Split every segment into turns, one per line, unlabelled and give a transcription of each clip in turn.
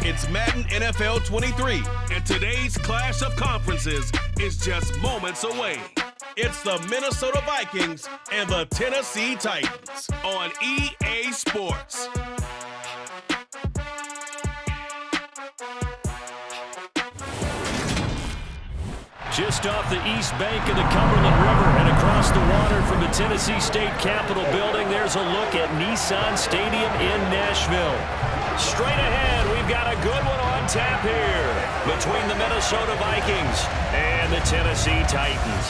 It's Madden NFL 23, and today's clash of conferences is just moments away. It's the Minnesota Vikings and the Tennessee Titans on EA Sports.
Just off the east bank of the Cumberland River and across the water from the Tennessee State Capitol building, there's a look at Nissan Stadium in Nashville. Straight ahead, we've got a good one on tap here between the Minnesota Vikings and the Tennessee Titans.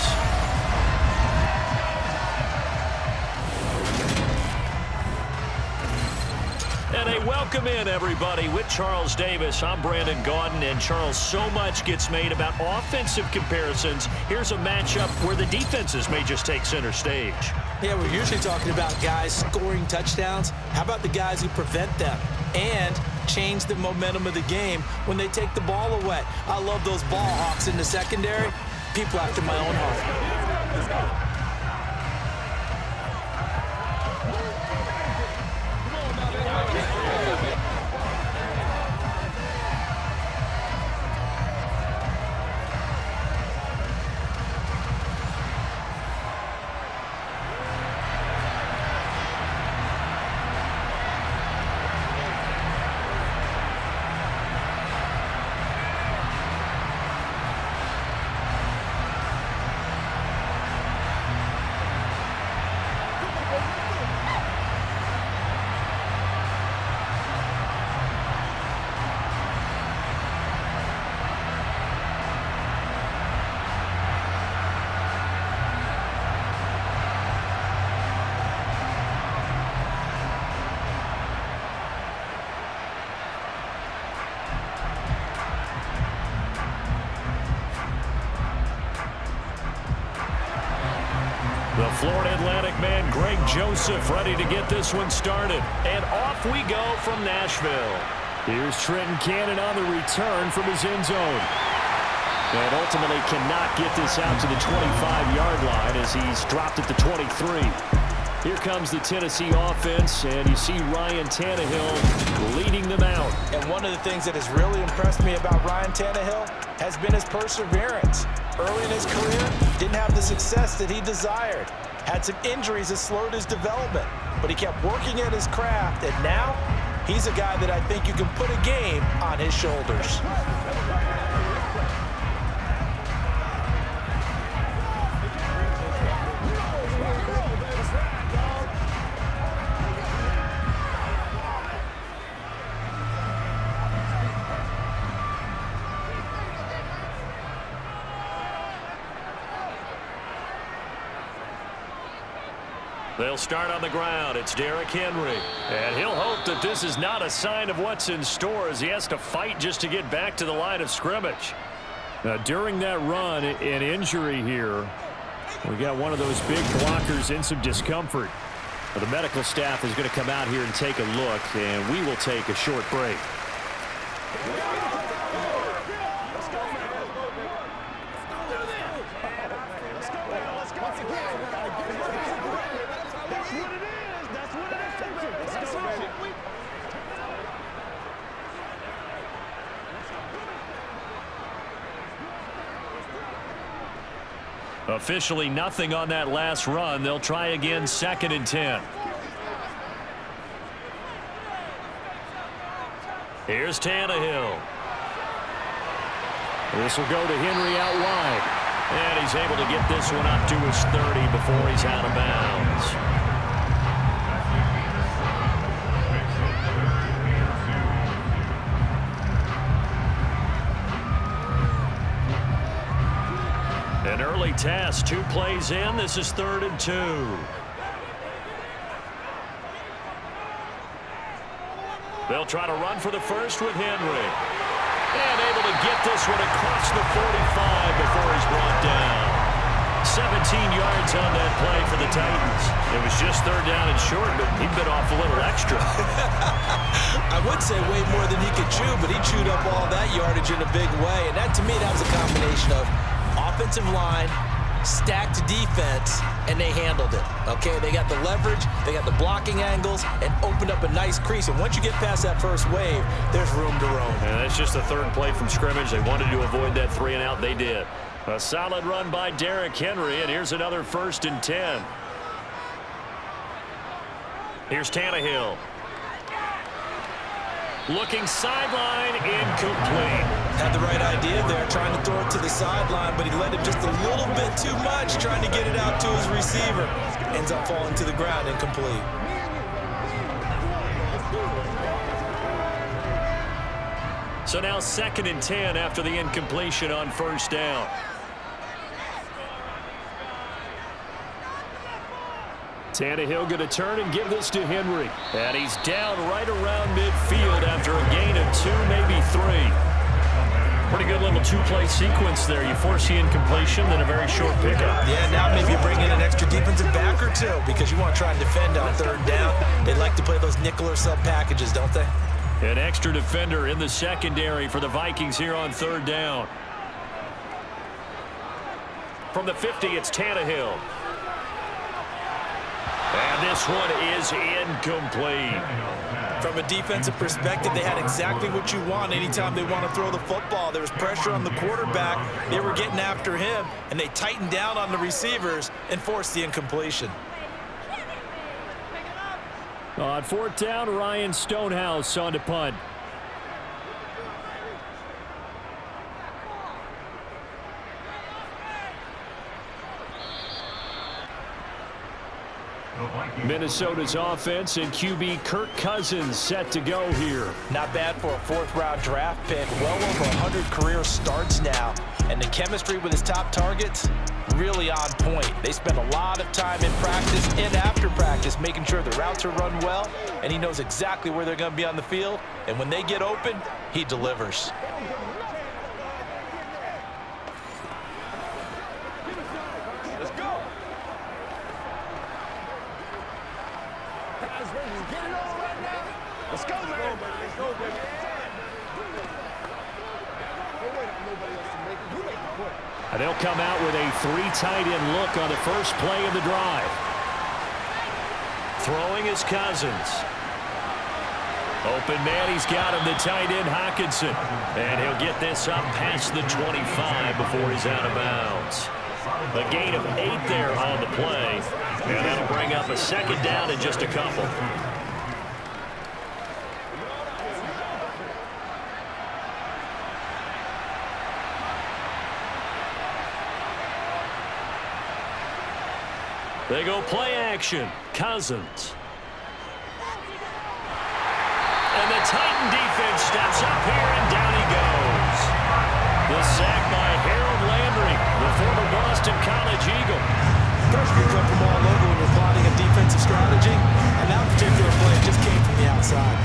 And a welcome in, everybody. With Charles Davis, I'm Brandon Gaudin. And Charles, so much gets made about offensive comparisons. Here's a matchup where the defenses may just take center stage.
Yeah, we're usually talking about guys scoring touchdowns. How about the guys who prevent them and change the momentum of the game when they take the ball away? I love those ball hawks in the secondary. People after my own heart.
The Florida Atlantic man, Greg Joseph, ready to get this one started. And off we go from Nashville. Here's Trenton Cannon on the return from his end zone. And ultimately cannot get this out to the 25-yard line as he's dropped at the 23. Here comes the Tennessee offense, and you see Ryan Tannehill leading them out.
And one of the things that has really impressed me about Ryan Tannehill has been his perseverance. Early in his career, didn't have the success that he desired. Had some injuries that slowed his development, but he kept working at his craft, and now he's a guy that I think you can put a game on his shoulders.
They'll start on the ground. It's Derrick Henry. And he'll hope that this is not a sign of what's in store as he has to fight just to get back to the line of scrimmage. During that run, an injury here. We got one of those big blockers in some discomfort. The medical staff is going to come out here and take a look, and we will take a short break. Officially nothing on that last run. They'll try again, 2nd and 10. Here's Tannehill. This will go to Henry out wide. And he's able to get this one up to his 30 before he's out of bounds. An early test, 2 plays in. This is 3rd and 2. They'll try to run for the first with Henry. And able to get this one across the 45 before he's brought down. 17 yards on that play for the Titans. It was just 3rd down and short, but he bit off a little extra.
I would say way more than he could chew, but he chewed up all that yardage in a big way. And that, to me, that was a combination of offensive line, stacked defense, and they handled it. Okay, they got the leverage, they got the blocking angles, and opened up a nice crease. And once you get past that first wave, there's room to roam.
And that's just the third play from scrimmage. They wanted to avoid that 3-and-out. They did. A solid run by Derrick Henry, and here's another 1st and 10. Here's Tannehill. Looking sideline, incomplete.
Had the right idea there, trying to throw it to the sideline, but he led him just a little bit too much, trying to get it out to his receiver. Ends up falling to the ground, incomplete.
So now 2nd and 10 after the incompletion on 1st down. Tannehill going to turn and give this to Henry. And he's down right around midfield after a gain of 2, maybe 3. Pretty good little 2-play sequence there. You force the incompletion, then a very short pickup.
Yeah, now maybe you bring in an extra defensive back or two because you want to try and defend on 3rd down. They like to play those nickel or sub packages, don't they?
An extra defender in the secondary for the Vikings here on 3rd down. From the 50, it's Tannehill. And this one is incomplete.
From a defensive perspective, they had exactly what you want anytime they want to throw the football. There was pressure on the quarterback. They were getting after him, and they tightened down on the receivers and forced the incompletion.
On 4th down, Ryan Stonehouse on to punt. Minnesota's offense and QB Kirk Cousins set to go here.
Not bad for a 4th-round draft pick. Well over 100 career starts now. And the chemistry with his top targets, really on point. They spend a lot of time in practice and after practice making sure the routes are run well, and he knows exactly where they're going to be on the field. And when they get open, he delivers.
Let's go, man. Let's go, baby.
And they'll come out with a 3 tight end look on the first play of the drive. Throwing is Cousins. Open man, he's got him, the tight end Hockenson. And he'll get this up past the 25 before he's out of bounds. A gain of 8 there on the play. And that'll bring up a 2nd down in just a couple. They go play action. Cousins. And the Titan defense steps up here, and down he goes. The sack by Harold Landry, the former Boston College Eagle.
Pressure can come from all over when you're plotting a defensive strategy, and that particular play just came from the outside.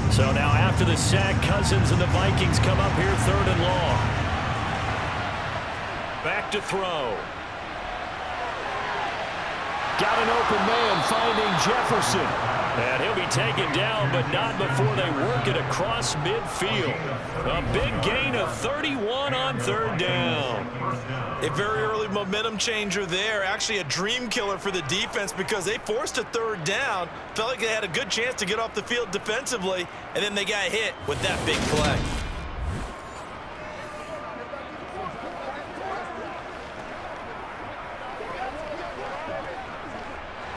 So now after the sack, Cousins and the Vikings come up here 3rd and long. Back to throw. Got an open man finding Jefferson. And he'll be taken down, but not before they work it across midfield. A big gain of 31 on 3rd down.
A very early momentum changer there. Actually a dream killer for the defense because they forced a 3rd down. Felt like they had a good chance to get off the field defensively, and then they got hit with that big play.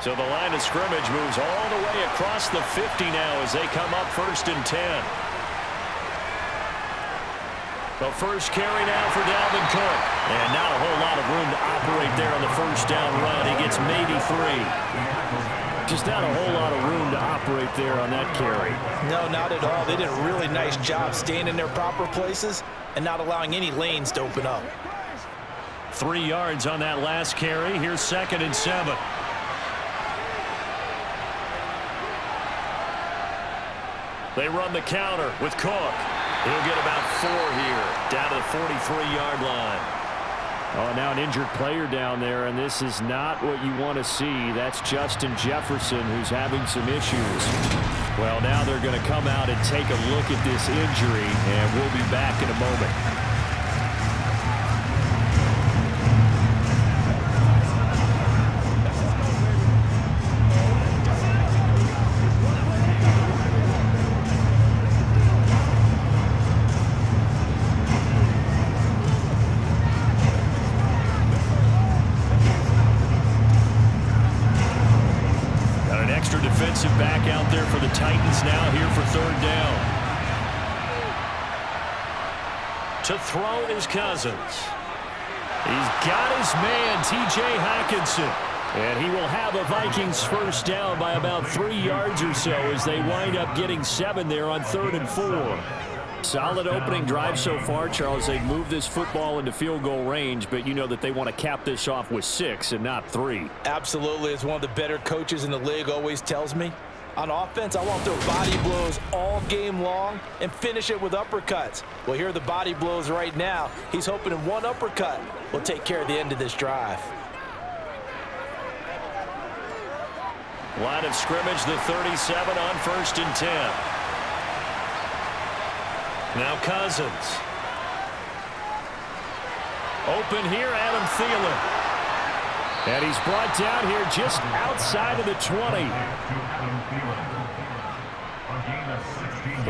So the line of scrimmage moves all the way across the 50 now as they come up 1st and 10. The first carry now for Dalvin Cook. And not a whole lot of room to operate there on the 1st down run. He gets maybe 3. Just not a whole lot of room to operate there on that carry.
No, not at all. They did a really nice job staying in their proper places and not allowing any lanes to open up.
3 yards on that last carry. Here's 2nd and 7. They run the counter with Cook. He'll get about 4 here, down to the 43-yard line.
Oh, now an injured player down there, and this is not what you want to see. That's Justin Jefferson, who's having some issues. Well, now they're going to come out and take a look at this injury, and we'll be back in a moment.
Back out there for the Titans now here for 3rd down. To throw is Cousins. He's got his man, T.J. Hockenson. And he will have a Vikings 1st down by about 3 yards or so as they wind up getting 7 there on 3rd and 4. Solid opening drive so far, Charles. They've moved this football into field goal range, but you know that they want to cap this off with 6 and not 3.
Absolutely. As one of the better coaches in the league always tells me, on offense, I want to throw body blows all game long and finish it with uppercuts. Well, here are the body blows right now. He's hoping in one uppercut will take care of the end of this drive.
Line of scrimmage, the 37 on 1st and 10. Now Cousins. Open here, Adam Thielen. And he's brought down here just outside of the 20.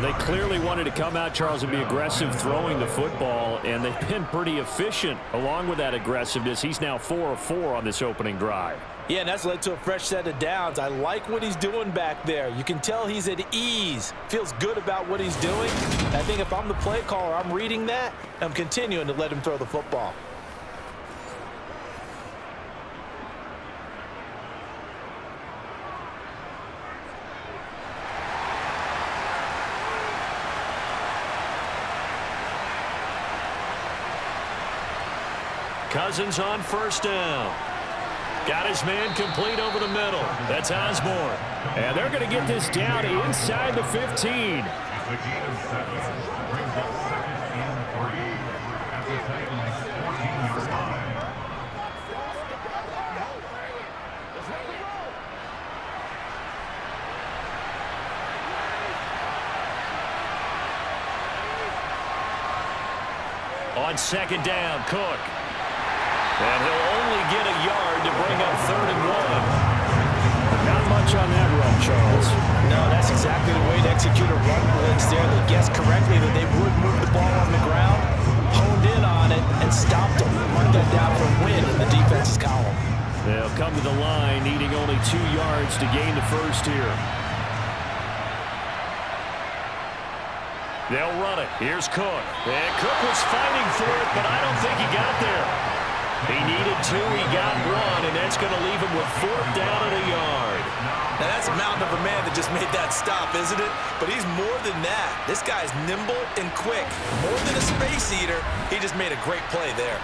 They clearly wanted to come out, Charles, and be aggressive throwing the football, and they've been pretty efficient along with that aggressiveness. He's now 4 of 4 on this opening drive.
Yeah, and that's led to a fresh set of downs. I like what he's doing back there. You can tell he's at ease, feels good about what he's doing. I think if I'm the play caller, I'm reading that, and I'm continuing to let him throw the football.
Cousins on 1st down. Got his man complete over the middle. That's Osborne.
And they're going to get this down inside the 15.
On 2nd down, Cook. And he'll only get a yard to bring up 3rd and 1.
Not much on that run, Charles.
No, that's exactly the way to execute a run blitz there. They guessed correctly that they would move the ball on the ground, honed in on it, and stopped them. Mark that down for a win in the defense's column.
They'll come to the line, needing only 2 yards to gain the 1st here. They'll run it. Here's Cook. And Cook was fighting for it, but I don't think he got there. He needed 2, he got 1, and that's going to leave him with 4th down and a yard.
Now that's a mountain of a man that just made that stop, isn't it? But he's more than that. This guy's nimble and quick. More than a space eater, he just made a great play there.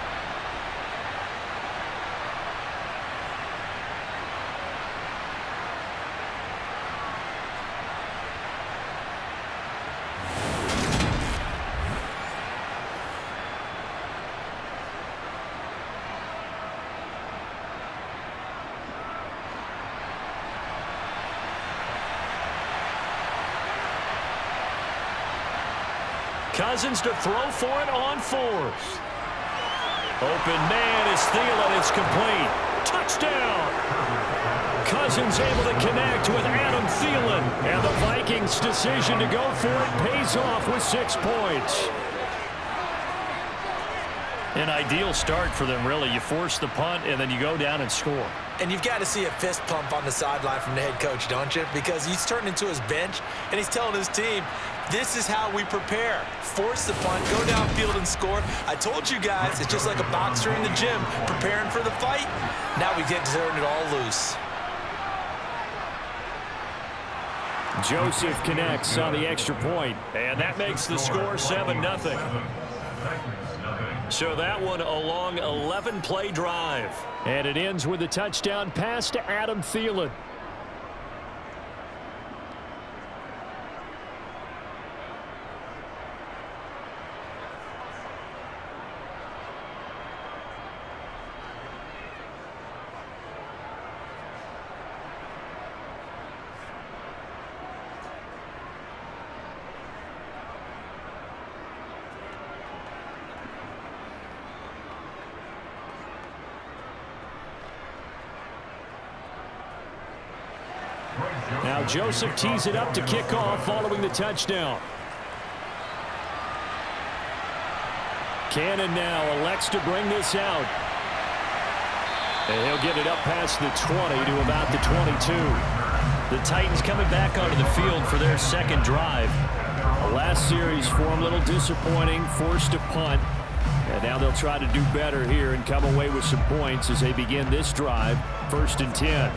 Cousins to throw for it on 4th. Open man is Thielen. It's complete. Touchdown. Cousins able to connect with Adam Thielen. And the Vikings' decision to go for it pays off with 6 points. An ideal start for them, really. You force the punt, and then you go down and score.
And you've got to see a fist pump on the sideline from the head coach, don't you? Because he's turning into his bench, and he's telling his team, this is how we prepare. Force the punt, go downfield and score. I told you guys, it's just like a boxer in the gym preparing for the fight. Now we get to turn it all loose.
Joseph connects on the extra point, and that makes the score 7-0. So that one a long 11-play drive.
And it ends with a touchdown pass to Adam Thielen.
Now Joseph tees it up to kick off following the touchdown. Cannon now elects to bring this out. And he'll get it up past the 20 to about the 22.
The Titans coming back onto the field for their second drive.
The last series for them a little disappointing, forced to punt. And now they'll try to do better here and come away with some points as they begin this drive, 1st and 10.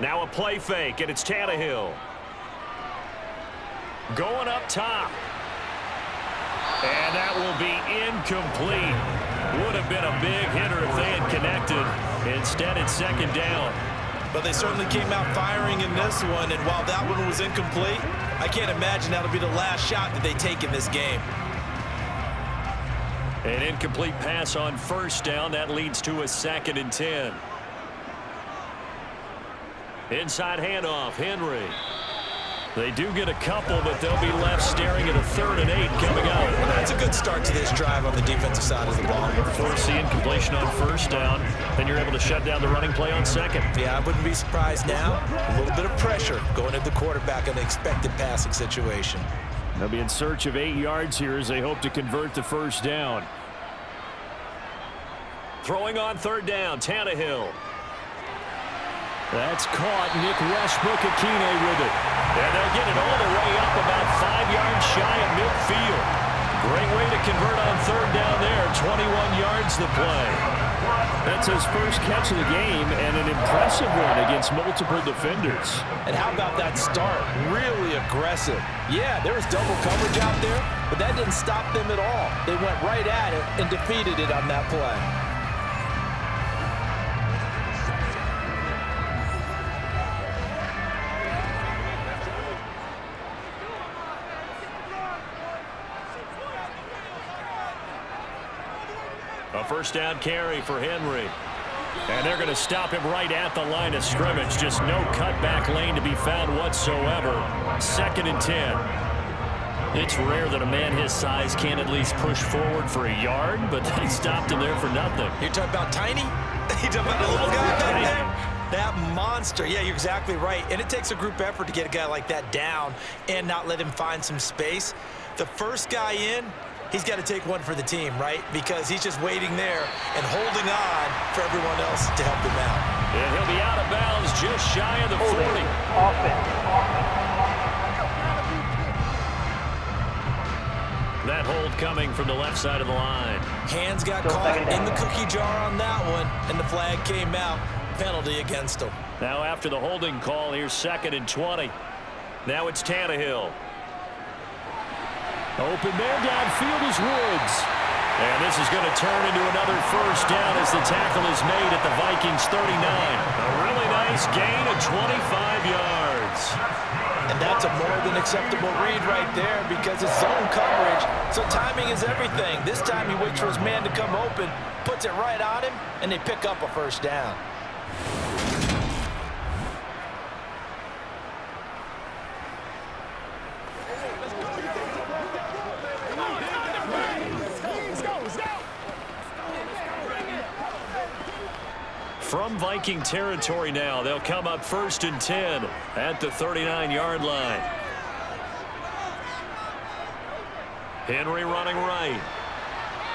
Now a play fake, and it's Tannehill. Going up top. And that will be incomplete. Would have been a big hitter if they had connected. Instead, it's 2nd down.
But they certainly came out firing in this one, and while that one was incomplete, I can't imagine that'll be the last shot that they take in this game.
An incomplete pass on 1st down. That leads to a 2nd and 10. Inside handoff, Henry. They do get a couple, but they'll be left staring at a 3rd and 8 coming up.
Well, that's a good start to this drive on the defensive side of the ball.
Force the incompletion on 1st down, then you're able to shut down the running play on 2nd.
Yeah, I wouldn't be surprised now. A little bit of pressure going at the quarterback in the expected passing situation.
They'll be in search of 8 yards here as they hope to convert the 1st down. Throwing on 3rd down, Tannehill. That's caught. Nick Westbrook-Akine with it. And they'll get it all the way up about 5 yards shy of midfield. Great way to convert on 3rd down there. 21 yards the play. That's his first catch of the game and an impressive one against multiple defenders.
And how about that start? Really aggressive. Yeah, there was double coverage out there, but that didn't stop them at all. They went right at it and defeated it on that play.
A 1st down carry for Henry. And they're going to stop him right at the line of scrimmage. Just no cutback lane to be found whatsoever. 2nd and 10.
It's rare that a man his size can't at least push forward for a yard, but they stopped him there for nothing.
You're talking about tiny? You're talking about the little guy back there? That monster. Yeah, you're exactly right. And it takes a group effort to get a guy like that down and not let him find some space. The first guy in, he's got to take one for the team, right? Because he's just waiting there and holding on for everyone else to help him out.
And he'll be out of bounds just shy of the 40. That hold coming from the left side of the line.
Hands got caught in the cookie jar on that one, and the flag came out. Penalty against him.
Now after the holding call, here's 2nd and 20. Now it's Tannehill. Open man downfield is Woods. And this is going to turn into another 1st down as the tackle is made at the Vikings 39. A really nice gain of 25 yards.
And that's a more than acceptable read right there because it's zone coverage. So timing is everything. This time he waits for his man to come open, puts it right on him, and they pick up a 1st down.
From Viking territory now, they'll come up 1st and 10 at the 39-yard line. Henry running right.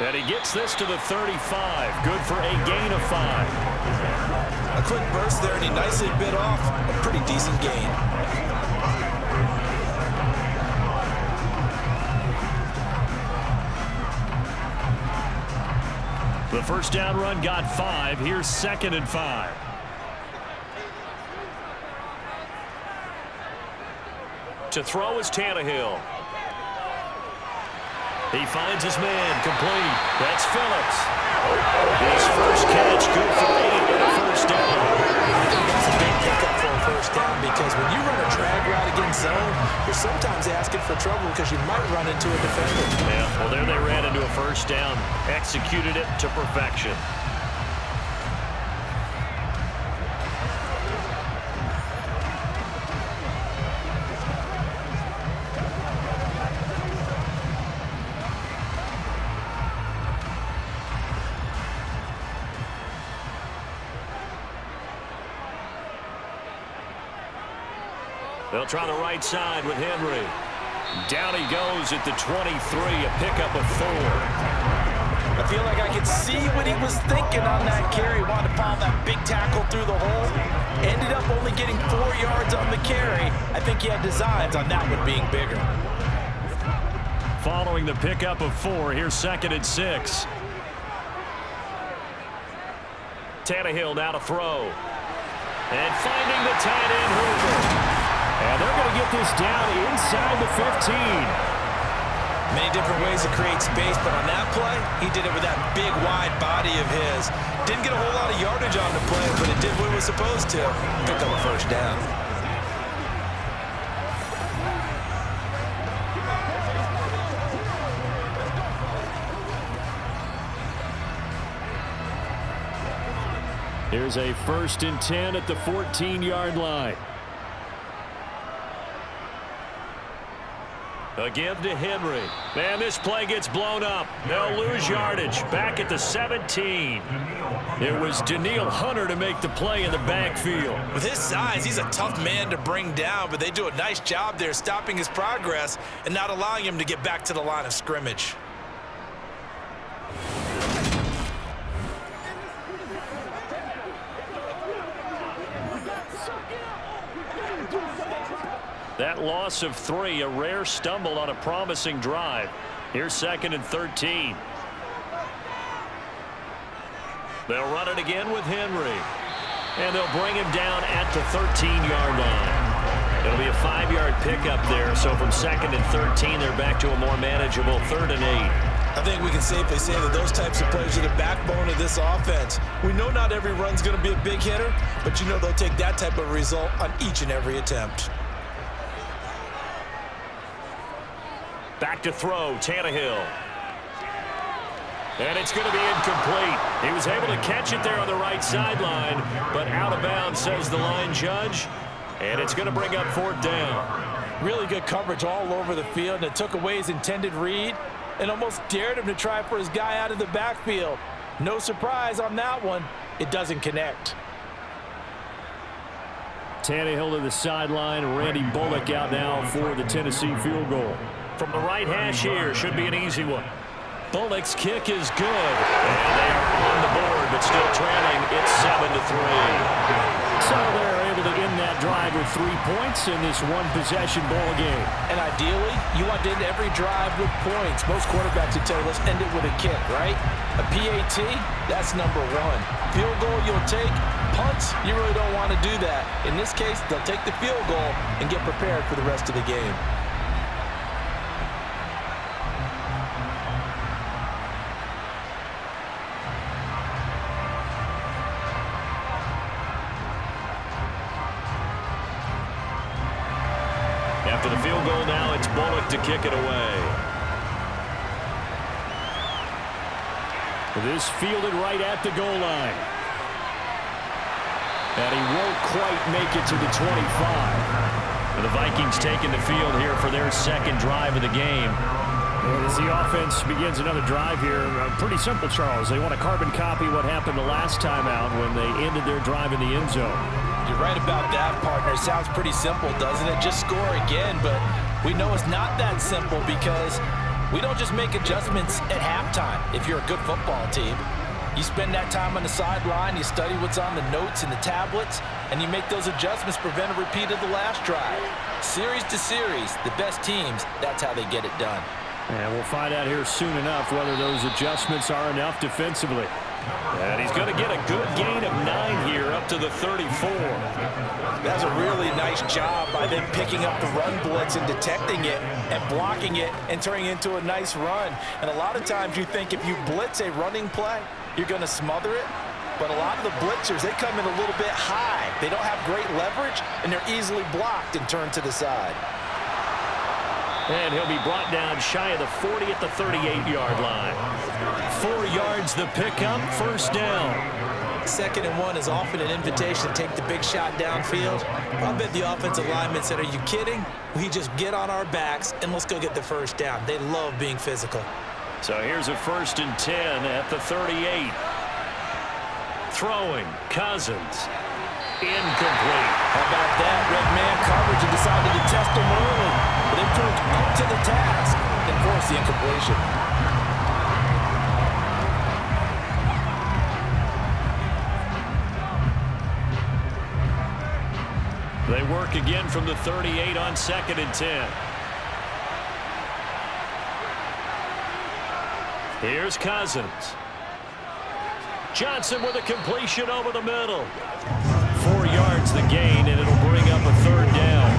And he gets this to the 35. Good for a gain of 5.
A quick burst there, and he nicely bit off a pretty decent gain.
The 1st down run got 5. Here's 2nd and 5. To throw is Tannehill. He finds his man, complete. That's Phillips. His first catch, good for 8 and a 1st down.
I think that's a big pickup for a 1st down because when you run a drag route against zone, you're sometimes asking for trouble because you might run into a defender.
Yeah, well, there they ran into a 1st down. Executed it to perfection. They'll try the right side with Henry. Down he goes at the 23, a pickup of 4.
I feel like I could see what he was thinking on that carry. Wanted to follow that big tackle through the hole. Ended up only getting 4 yards on the carry. I think he had designs on that one being bigger.
Following the pickup of 4, here's 2nd and 6. Tannehill now to throw. And finding the tight end Hooper. And they're going to get this down inside the 15.
Many different ways to create space, but on that play, he did it with that big, wide body of his. Didn't get a whole lot of yardage on the play, but it did what it was supposed to. Pick up a first down.
Here's a 1st and 10 at the 14-yard line. A give to Henry. And this play gets blown up. They'll lose yardage. Back at the 17. It was Danielle Hunter to make the play in the backfield.
With his size, he's a tough man to bring down, but they do a nice job there stopping his progress and not allowing him to get back to the line of scrimmage.
That loss of 3, a rare stumble on a promising drive. Here's 2nd and 13. They'll run it again with Henry. And they'll bring him down at the 13-yard line. It'll be a 5-yard pickup there, so from 2nd and 13, they're back to a more manageable 3rd and 8.
I think we can safely say that those types of plays are the backbone of this offense. We know not every run's going to be a big hitter, but you know they'll take that type of result on each and every attempt.
Back to throw, Tannehill. And it's going to be incomplete. He was able to catch it there on the right sideline, but out of bounds, says the line judge. And it's going to bring up 4th down.
Really good coverage all over the field, and it took away his intended read and almost dared him to try for his guy out of the backfield. No surprise on that one. It doesn't connect.
Tannehill to the sideline. Randy Bullock out now for the Tennessee field goal. From the right hash here, should be an easy one. Bullock's kick is good. And they are on the board, but still trailing. It's 7-3. So they're able to end that drive with 3 points in this one-possession ball game.
And ideally, you want to end every drive with points. Most quarterbacks would tell you, let's end it with a kick, right? A PAT, that's number 1. Field goal you'll take. Punts, you really don't want to do that. In this case, they'll take the field goal and get prepared for the rest of the game.
After the field goal now, it's Bullock to kick it away. This fielded right at the goal line. And he won't quite make it to the 25. And the Vikings taking the field here for their 2nd drive of the game. And as the offense begins another drive here, pretty simple, Charles. They want to carbon copy what happened the last time out when they ended their drive in the end zone.
You're right about that, partner. It sounds pretty simple, doesn't it? Just score again, but we know it's not that simple because we don't just make adjustments at halftime if you're a good football team. You spend that time on the sideline, you study what's on the notes and the tablets, and you make those adjustments, prevent a repeat of the last drive. Series to series, the best teams, that's how they get it done.
And we'll find out here soon enough whether those adjustments are enough defensively. And he's going to get a good gain of 9 here up to the 34.
That's a really nice job by them picking up the run blitz and detecting it and blocking it and turning it into a nice run. And a lot of times you think if you blitz a running play, you're going to smother it. But a lot of the blitzers, they come in a little bit high. They don't have great leverage, and they're easily blocked and turned to the side.
And he'll be brought down shy of the 40 at the 38-yard line. 4 yards the pickup, 1st down.
2nd and 1 is often an invitation to take the big shot downfield. I bet the offensive linemen said, are you kidding? We just get on our backs and let's go get the 1st down. They love being physical.
So here's a 1st and 10 at the 38. Throwing, Cousins. Incomplete.
How about that? Red man coverage and decided to test him early. But they proved up to the task and forced the incompletion.
They work again from the 38 on 2nd and 10. Here's Cousins. Johnson with a completion over the middle. 4 yards the gain, and it'll bring up a 3rd down.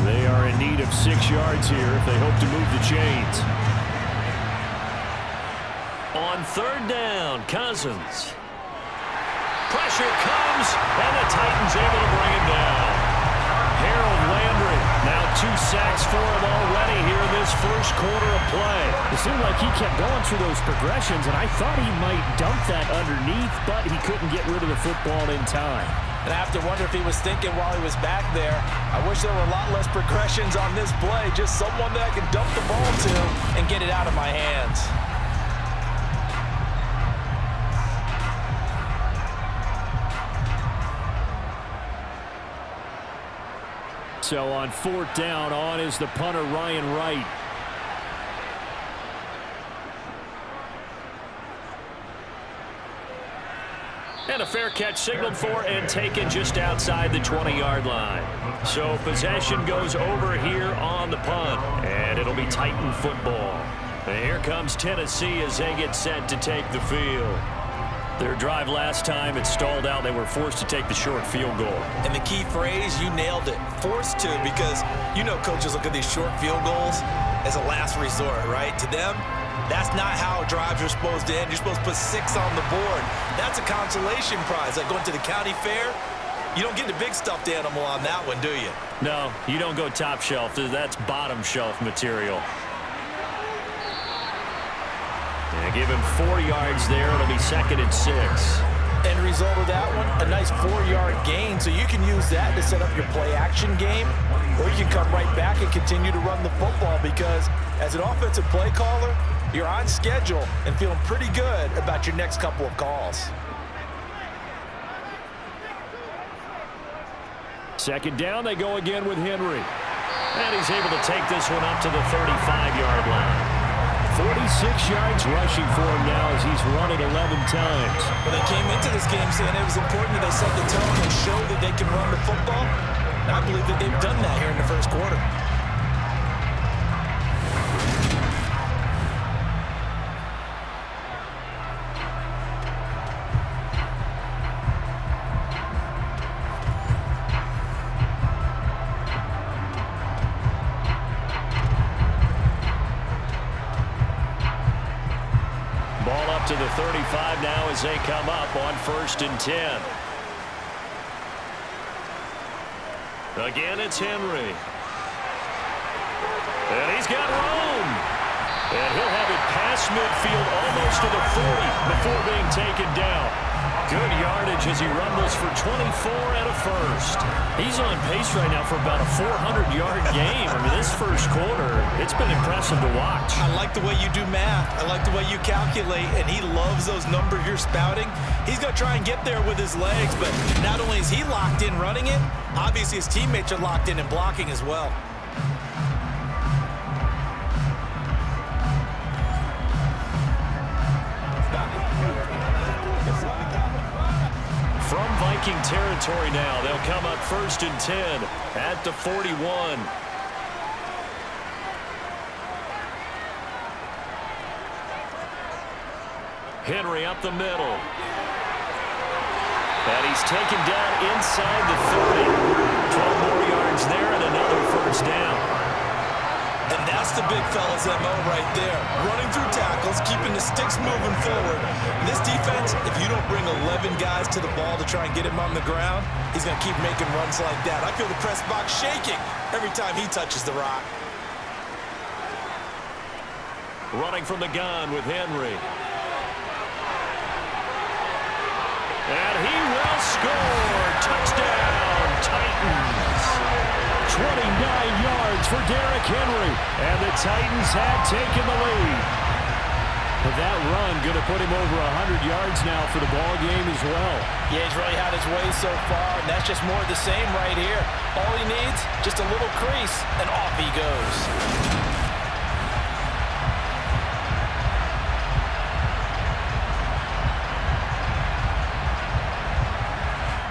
They are in need of 6 yards here if they hope to move the chains. On 3rd down, Cousins. Pressure comes, and the Titans able to bring him down. Harold Landry, now 2 sacks for him already here in this first quarter of play.
It seemed like he kept going through those progressions, and I thought he might dump that underneath, but he couldn't get rid of the football in time.
And I have to wonder if he was thinking while he was back there, I wish there were a lot less progressions on this play, just someone that I can dump the ball to and get it out of my hands.
So on 4th down, on is the punter, Ryan Wright.
And a fair catch signaled for and taken just outside the 20-yard line. So possession goes over here on the punt, and it'll be Titan football. And here comes Tennessee as they get set to take the field. Their drive last time, it stalled out. They were forced to take the short field goal.
And the key phrase, you nailed it. Forced to, because you know coaches look at these short field goals as a last resort, right? To them, that's not how drives are supposed to end. You're supposed to put 6 on the board. That's a consolation prize. Like going to the county fair, you don't get the big stuffed animal on that one, do you?
No, you don't go top shelf. That's bottom shelf material. And give him 4 yards there. It'll be 2nd and 6.
End result of that one, a nice 4-yard gain. So you can use that to set up your play-action game, or you can come right back and continue to run the football because as an offensive play caller, you're on schedule and feeling pretty good about your next couple of calls.
2nd down, they go again with Henry.
And he's able to take this one up to the 35-yard line.
46 yards rushing for him now as he's run it 11 times.
Well, they came into this game saying it was important that they set the tone and show that they can run the football. And I believe that they've done that here in the first quarter.
To the 35 now as they come up on 1st and 10. Again, it's Henry. And he's got room. And he'll have it past midfield almost to the 40 before being taken down. Good yardage as he rumbles for 24 and a first.
He's on pace right now for about a 400-yard game. I mean, this first quarter, it's been impressive to watch.
I like the way you do math. I like the way you calculate, and he loves those numbers you're spouting. He's going to try and get there with his legs, but not only is he locked in running it, obviously his teammates are locked in and blocking as well.
From Viking territory now, they'll come up 1st and 10 at the 41. Henry up the middle. And he's taken down inside the 30. 12 more yards there and another first down.
And that's the big fella's MO right there. Running through tackles, keeping the sticks moving forward. This defense, if you don't bring 11 guys to the ball to try and get him on the ground, he's going to keep making runs like that. I feel the press box shaking every time he touches the rock.
Running from the gun with Henry. And he will score. Touchdown, Titans.
29 yards for Derrick Henry, and the Titans have taken the lead. But that run going to put him over 100 yards now for the ball game as well.
Yeah, he's really had his way so far, and that's just more of the same right here. All he needs, just a little crease, and off he goes.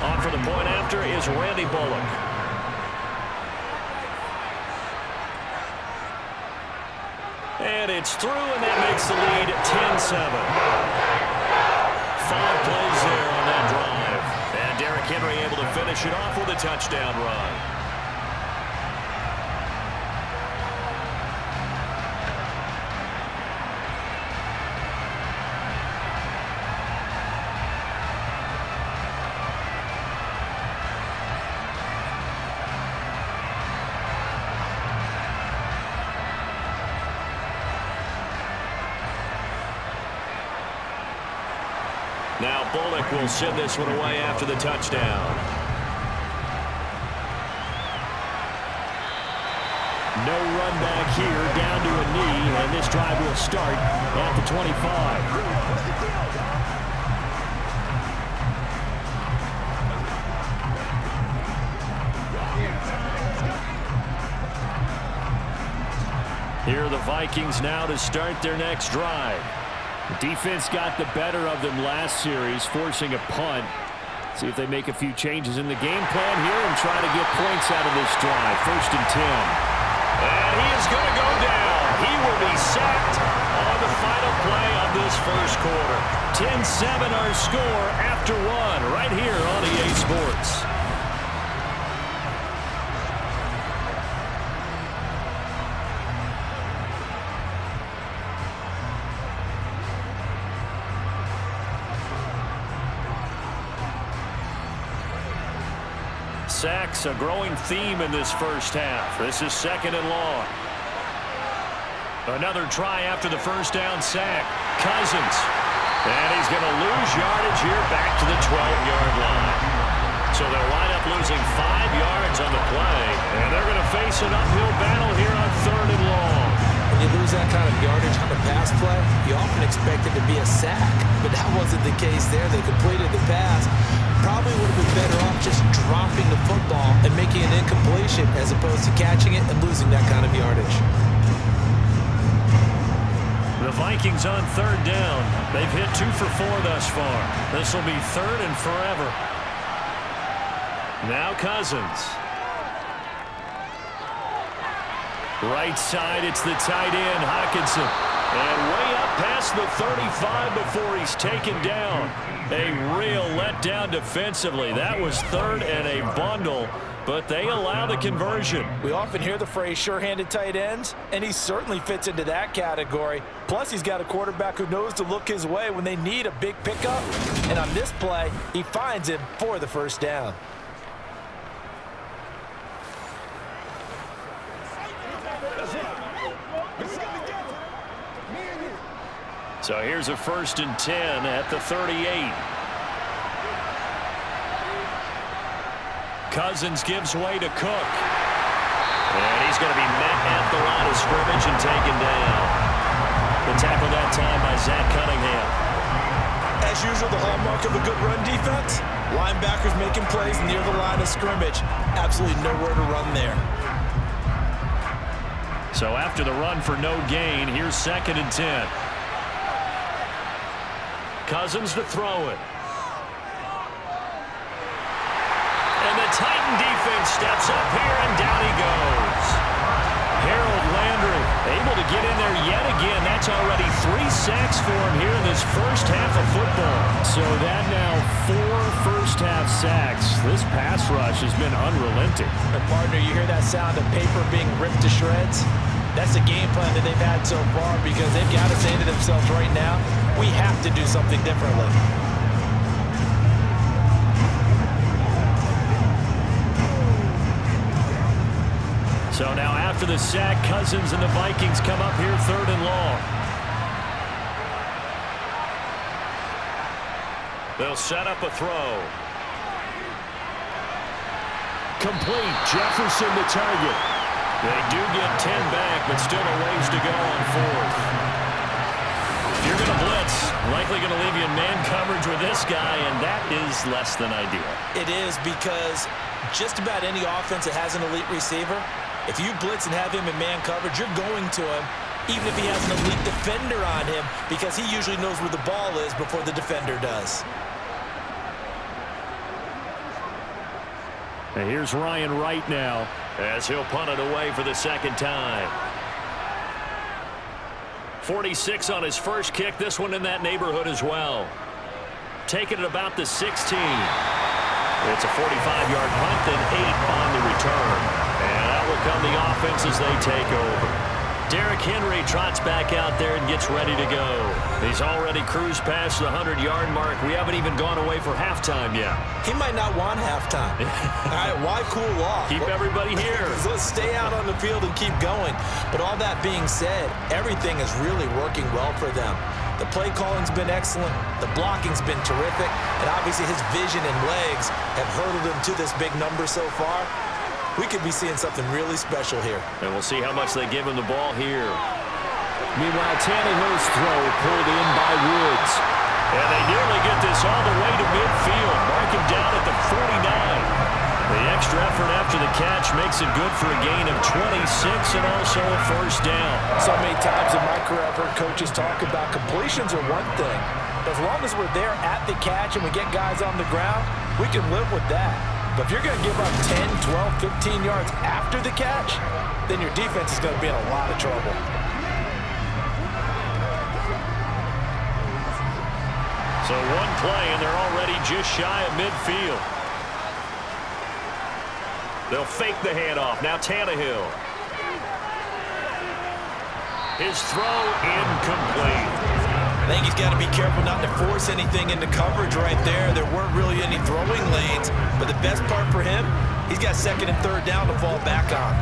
On for the point after is Randy Bullock. And it's through, and that makes the lead 10-7. 5 plays there on that drive. And Derrick Henry able to finish it off with a touchdown run. Now Bullock will send this one away after the touchdown.
No run back here, down to a knee, and this drive will start at the 25. Here are the Vikings now to start their next drive. The defense got the better of them last series, forcing a punt. See if they make a few changes in the game plan here and try to get points out of this drive. 1st and 10.
And he is going to go down. He will be sacked on the final play of this first quarter.
10-7 our score after one right here on EA Sports.
Sacks, a growing theme in this first half. This is 2nd and long. Another try after the first down sack. Cousins. And he's going to lose yardage here back to the 12-yard line. So they'll wind up losing 5 yards on the play. And they're going to face an uphill battle here on 3rd and long.
When you lose that kind of yardage on a pass play, you often expect it to be a sack. But that wasn't the case there. They completed the pass. Probably would have been better off just dropping the football and making an incompletion as opposed to catching it and losing that kind of yardage.
The Vikings on 3rd down. They've hit 2 for 4 thus far. This will be 3rd and forever. Now Cousins.
Right side, it's the tight end, Hockenson.
And way up past the 35 before he's taken down.
A real letdown defensively. That was 3rd and a bundle, but they allow the conversion.
We often hear the phrase sure-handed tight ends, and he certainly fits into that category. Plus, he's got a quarterback who knows to look his way when they need a big pickup. And on this play, he finds him for the first down.
So here's a 1st and 10 at the 38.
Cousins gives way to Cook.
And he's going to be met at the line of scrimmage and taken down.
The tackle that time by Zach Cunningham.
As usual, the hallmark of a good run defense, linebackers making plays near the line of scrimmage. Absolutely nowhere to run there.
So after the run for no gain, here's 2nd and 10. Cousins to throw it.
And the Titan defense steps up here, and down he goes.
Harold Landry able to get in there yet again. That's already 3 sacks for him here in this first half of football. So that now 4 first-half sacks. This pass rush has been unrelenting.
And partner, you hear that sound of paper being ripped to shreds? That's the game plan that they've had so far because they've got to say to themselves right now, we have to do something differently.
So now after the sack, Cousins and the Vikings come up here 3rd and long.
They'll set up a throw.
Complete. Jefferson the target.
They do get 10 back, but still a ways to go on fourth. If you're going to blitz, likely going to leave you in man coverage with this guy, and that is less than ideal.
It is, because just about any offense that has an elite receiver, if you blitz and have him in man coverage, you're going to him, even if he has an elite defender on him, because he usually knows where the ball is before the defender does.
And here's Ryan Wright now, as he'll punt it away for the second time. 46 on his first kick. This one in that neighborhood as well. Taking it about the 16. It's a 45-yard punt, then 8 on the return. And out will come the offense as they take over. Derrick Henry trots back out there and gets ready to go. He's already cruised past the 100-yard mark. We haven't even gone away for halftime yet.
He might not want halftime. All right, why cool off?
Keep everybody here.
Let's stay out on the field and keep going. But all that being said, everything is really working well for them. The play calling's been excellent. The blocking's been terrific. And obviously his vision and legs have hurdled him to this big number so far. We could be seeing something really special here.
And we'll see how much they give him the ball here.
Meanwhile, Tannehill's throw pulled in by Woods.
And they nearly get this all the way to midfield. Mark him down at the 49. The extra effort after the catch makes it good for a gain of 26 and also a first down.
So many times in my career I've heard coaches talk about completions are one thing. But as long as we're there at the catch and we get guys on the ground, we can live with that. But if you're going to give up 10, 12, 15 yards after the catch, then your defense is going to be in a lot of trouble.
So one play, and they're already just shy of midfield. They'll fake the handoff. Now Tannehill. His throw incomplete.
I think he's got to be careful not to force anything into coverage right there. There weren't really any throwing lanes, but the best part for him, he's got second and third down to fall back on.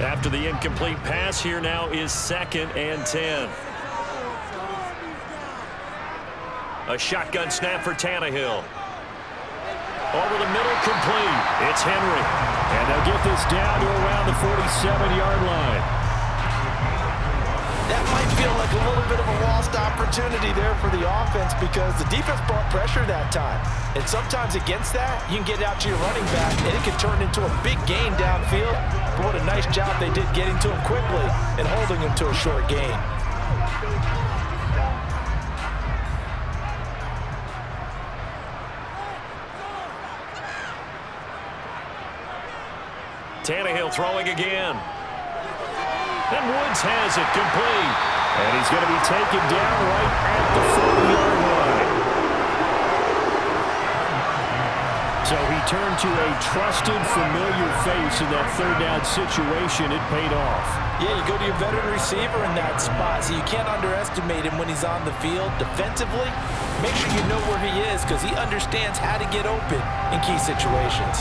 After the incomplete pass, here now is 2nd and 10. A shotgun snap for Tannehill. Over the middle, complete. It's Henry.
And they'll get this down to around the 47-yard line.
That might feel like a little bit of a lost opportunity there for the offense because the defense brought pressure that time. And sometimes against that, you can get out to your running back, and it can turn into a big gain downfield. But what a nice job they did getting to him quickly and holding him to a short gain.
Tannehill throwing again. And Woods has it complete.
And he's going to be taken down right at the 40-yard line. So he turned to a trusted, familiar face in that third down situation. It paid off.
Yeah, you go to your veteran receiver in that spot, so you can't underestimate him when he's on the field defensively. Make sure you know where he is because he understands how to get open in key situations.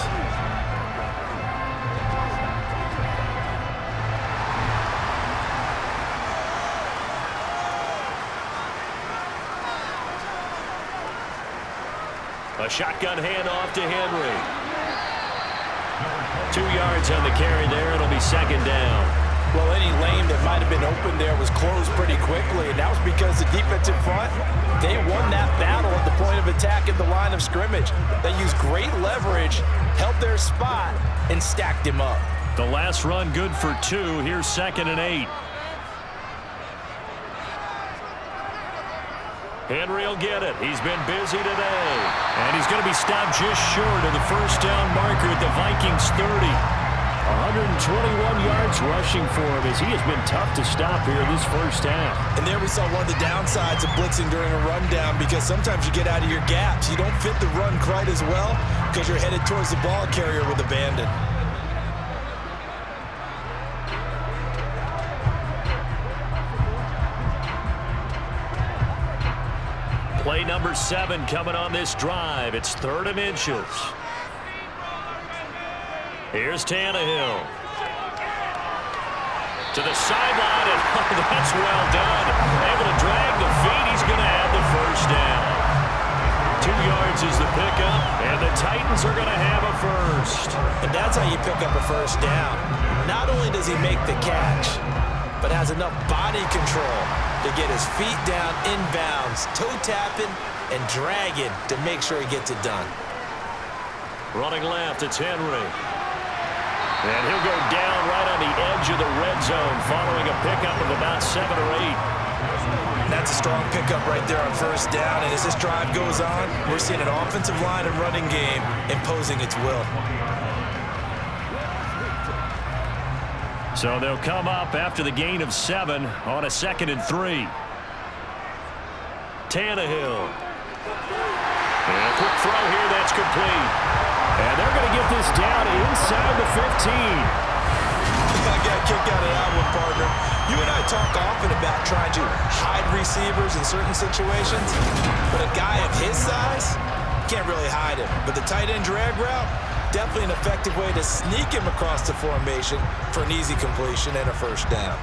A shotgun handoff to Henry. 2 yards on the carry there. It'll be 2nd down.
Well, any lane that might have been open there was closed pretty quickly, and that was because the defensive front, they won that battle at the point of attack at the line of scrimmage. They used great leverage, held their spot, and stacked him up.
The last run good for 2. Here's 2nd and 8. Henry will get it. He's been busy today. And he's going to be stopped just short of the first down marker at the Vikings 30.
121 yards rushing for him as he has been tough to stop here this first half.
And there we saw one of the downsides of blitzing during a rundown because sometimes you get out of your gaps. You don't fit the run quite as well because you're headed towards the ball carrier with abandon.
Play number 7 coming on this drive. It's 3rd and inches. Here's Tannehill. To the sideline, and that's well done. Able to drag the feet. He's going to have the first down. 2 yards is the pickup, and the Titans are going
And that's how you pick up a first down. Not only does he make the catch, but has enough body control to get his feet down inbounds, toe tapping and dragging to make sure he gets it done.
Running left, it's Henry. And he'll go down right on the edge of the red zone following a pickup of about 7 or 8.
And that's a strong pickup right there on first down. And as this drive goes on, we're seeing an offensive line and running game imposing its will.
So they'll come up after the gain of 7 on a 2nd and 3. Tannehill. And a quick throw here that's complete. And they're going to get this down inside the 15.
I got a kick out of that one, partner. You and I talk often about trying to hide receivers in certain situations, but a guy of his size, can't really hide him. But the tight end drag route, definitely an effective way to sneak him across the formation for an easy completion and a first down.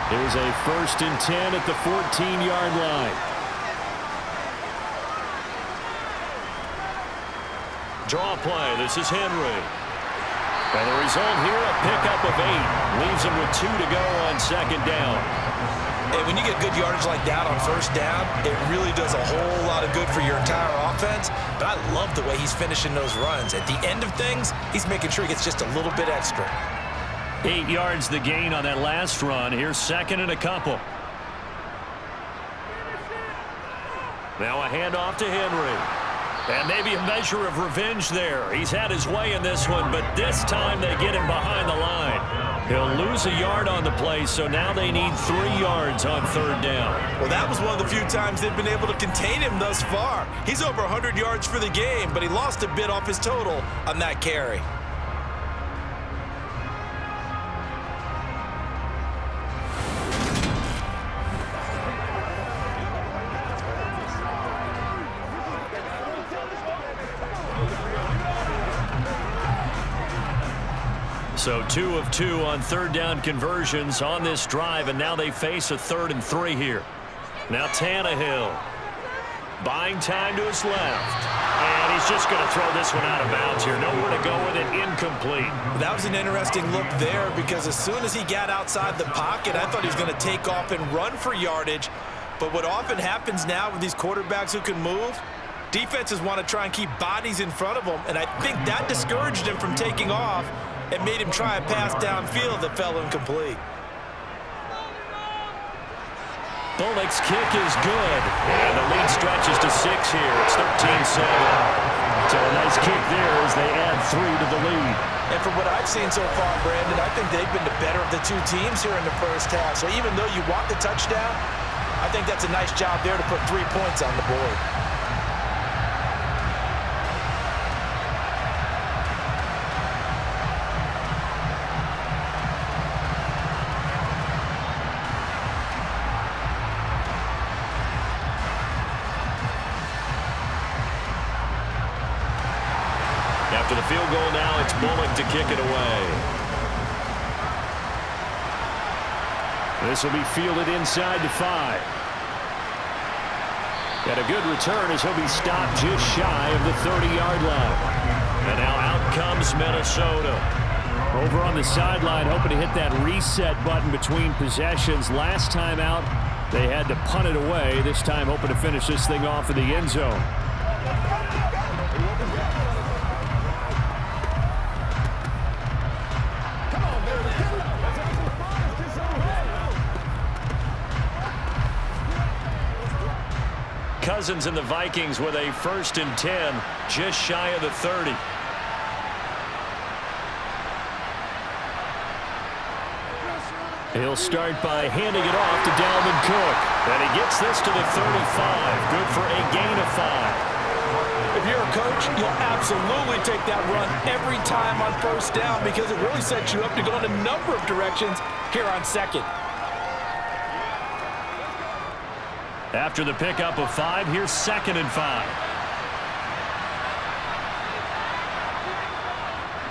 Here's a 1st and 10 at the 14-yard line. Draw play. This is Henry. And the result here, a pickup of 8. Leaves him with 2 to go on 2nd down.
And when you get good yardage like that on first down, it really does a whole lot of good for your entire offense. But I love the way he's finishing those runs. At the end of things, he's making sure he gets just a little bit extra.
8 yards the gain on that last run. Here's 2nd and a couple. Now a handoff to Henry. And maybe a measure of revenge there. He's had his way in this one, but this time they get him behind the line. He'll lose a yard on the play, so now they need 3 yards on 3rd down.
Well, that was one of the few times they've been able to contain him thus far. He's over 100 yards for the game, but he lost a bit off his total on that carry.
So 2 of 2 on 3rd down conversions on this drive, and now they face a 3rd and 3 here. Now Tannehill buying time to his left. And he's just going to throw this one out of bounds here. Nowhere to go with it. Incomplete.
That was an interesting look there because as soon as he got outside the pocket, I thought he was going to take off and run for yardage. But what often happens now with these quarterbacks who can move, defenses want to try and keep bodies in front of them, and I think that discouraged him from taking off and made him try a pass downfield that fell incomplete.
Bullock's kick is good. And the lead stretches to 6 here. It's 13-7. So a nice kick there as they add 3 to the lead.
And from what I've seen so far, Brandon, I think they've been the better of the 2 teams here in the first half. So even though you want the touchdown, I think that's a nice job there to put 3 points on the board.
After the field goal now, it's Bullock to kick it away. This will be fielded inside the 5. Got a good return as he'll be stopped just shy of the 30-yard line. And now out comes Minnesota. Over on the sideline, hoping to hit that reset button between possessions. Last time out, they had to punt it away. This time hoping to finish this thing off in the end zone. Cousins and the Vikings with a 1st and 10, just shy of the 30. He'll start by handing it off to Dalvin Cook. And he gets this to the 35. Good for a gain of 5.
If you're a coach, you'll absolutely take that run every time on first down because it really sets you up to go in a number of directions here on 2nd.
After the pickup of 5, here's 2nd and 5.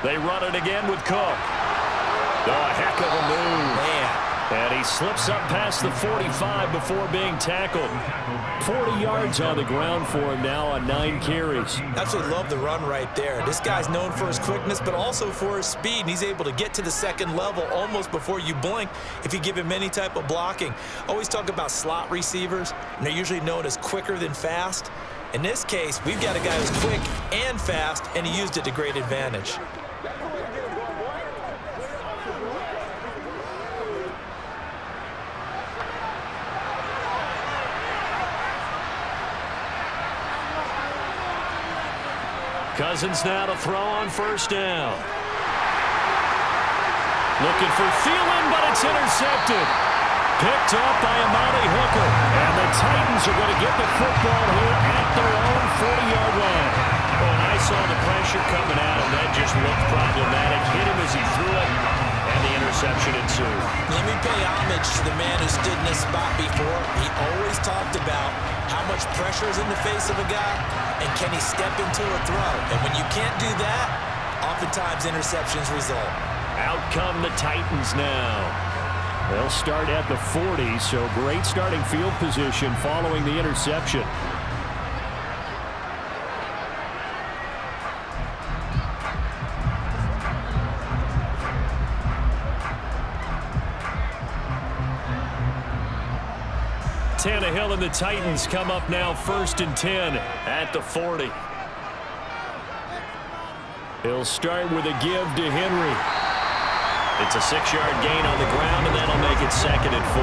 They run it again with Cook. Oh, a heck of a move.
Man,
And he slips up past the 45 before being tackled. 40 yards on the ground for him now on 9 carries.
Absolutely love the run right there. This guy's known for his quickness, but also for his speed. And he's able to get to the second level almost before you blink if you give him any type of blocking. Always talk about slot receivers, and they're usually known as quicker than fast. In this case, we've got a guy who's quick and fast, and he used it to great advantage.
Cousins now to throw on first down. Looking for Thielen, but it's intercepted. Picked off by Amani Hooker. And the Titans are going to get the football here at their own 40-yard line. Oh, and I saw the pressure coming at him. That just looked problematic. Hit him as he threw it, and the interception ensued.
Let me pay homage to the man who stood in this spot before. He always talked about how much pressure is in the face of a guy, and can he step into a throw. And when you can't do that, oftentimes interceptions result.
Out come the Titans now.
They'll start at the 40, so great starting field position following the interception.
Tannehill and the Titans come up now 1st and 10 at the 40. He'll start with a give to Henry. It's a 6-yard gain on the ground, and that'll make it 2nd and 4.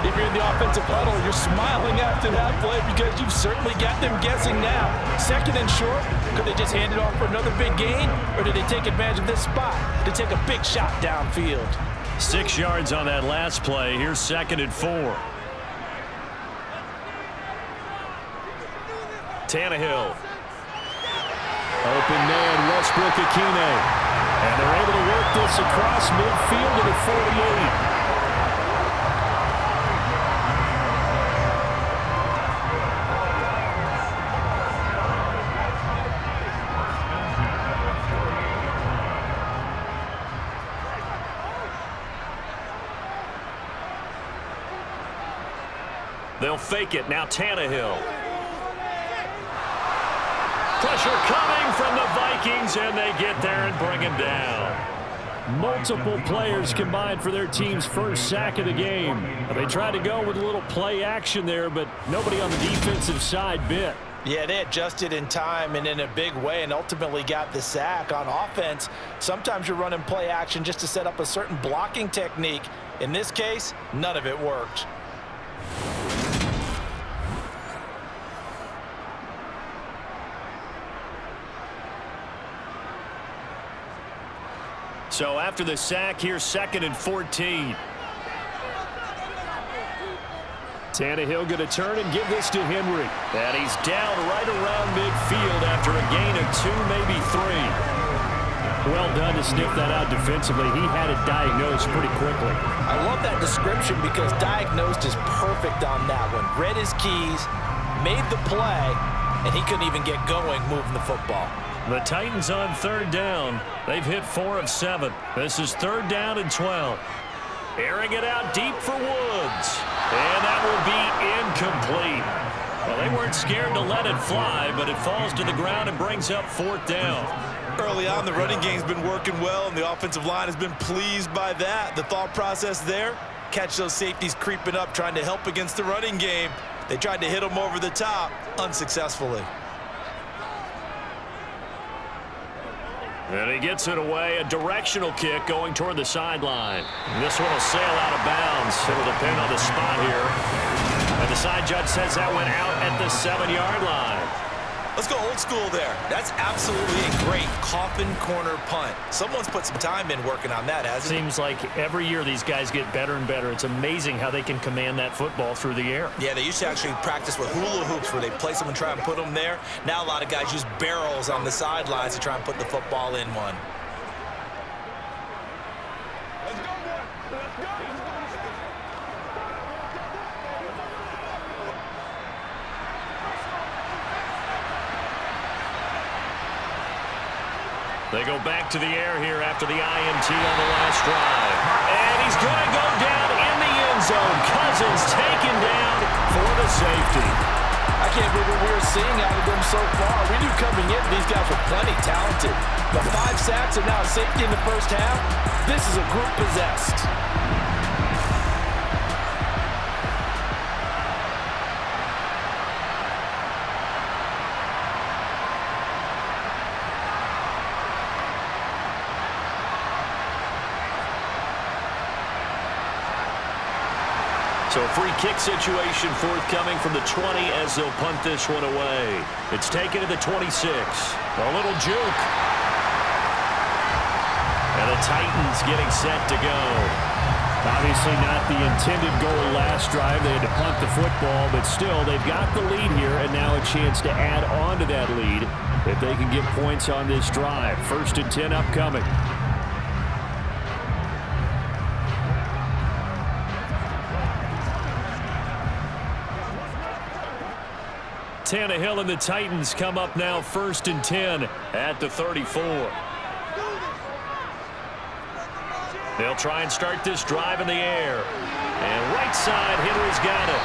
If you're in the offensive huddle, you're smiling after that play because you've certainly got them guessing now. 2nd and short, could they just hand it off for another big gain, or did they take advantage of this spot to take a big shot downfield?
6 yards on that last play. Here's 2nd and 4. Tannehill.
Open man, Westbrook-Ikhine. And they're able to work this across midfield to the 48.
They'll fake it. Now Tannehill. Pressure coming from the Vikings, and they get there and bring him down.
Multiple players combined for their team's first sack of the game. They tried to go with a little play action there, but nobody on the defensive side bit.
Yeah, they adjusted in time and in a big way and ultimately got the sack. On offense, sometimes you're running play action just to set up a certain blocking technique. In this case, none of it worked.
So after the sack, here's 2nd and 14.
Tannehill going to turn and give this to Henry.
And he's down right around midfield after a gain of 2, maybe 3.
Well done to sniff that out defensively. He had it diagnosed pretty quickly.
I love that description because diagnosed is perfect on that one. Read his keys, made the play, and he couldn't even get going moving the football.
The Titans on 3rd down. They've hit 4 of 7. This is 3rd down and 12. Airing it out deep for Woods. And that will be incomplete. Well, they weren't scared to let it fly, but it falls to the ground and brings up 4th down.
Early on, the running game's been working well, and the offensive line has been pleased by that. The thought process there, catch those safeties creeping up, trying to help against the running game. They tried to hit them over the top, unsuccessfully.
And he gets it away, a directional kick going toward the sideline. This one will sail out of bounds. It'll depend on the spot here. And the side judge says that went out at the 7-yard line.
Let's go old school there. That's absolutely a great coffin corner punt. Someone's put some time in working on that, hasn't it?
Seems like every year these guys get better and better. It's amazing how they can command that football through the air.
Yeah, they used to actually practice with hula hoops where they place them and try and put them there. Now a lot of guys use barrels on the sidelines to try and put the football in one.
They go back to the air here after the INT on the last drive. And he's going to go down zone. Cousins taken down for the safety.
I can't believe what we were seeing out of them so far. We knew coming in these guys were plenty talented. The 5 sacks and now safety in the first half. This is a group possessed.
So a free kick situation forthcoming from the 20 as they'll punt this one away. It's taken to the 26. A little juke. And the Titans getting set to go.
Obviously not the intended goal last drive. They had to punt the football, but still they've got the lead here and now a chance to add on to that lead if they can get points on this drive. 1st and 10 upcoming. Tannehill and the Titans come up now 1st and 10 at the 34. They'll try and start this drive in the air. And right side, Henry's got it.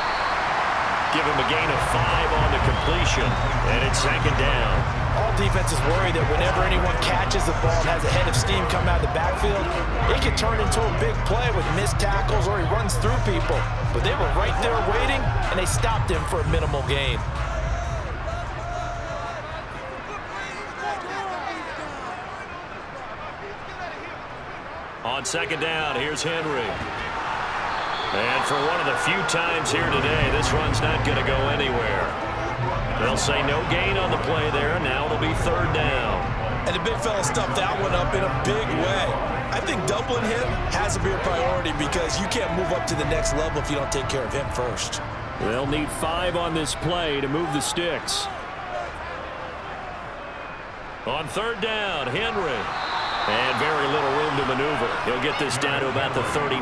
Give him a gain of 5 on the completion. And it's 2nd down.
All defenses worry that whenever anyone catches the ball and has a head of steam come out of the backfield, it can turn into a big play with missed tackles or he runs through people. But they were right there waiting, and they stopped him for a minimal gain.
On 2nd down, here's Henry. And for one of the few times here today, this run's not going to go anywhere. They'll say no gain on the play there. Now it'll be 3rd down.
And the big fella stuffed that one up in a big way. I think doubling him has to be a priority because you can't move up to the next level if you don't take care of him first.
They'll need 5 on this play to move the sticks.
On 3rd down, Henry. And very little room to maneuver. He'll get this down to about the 39.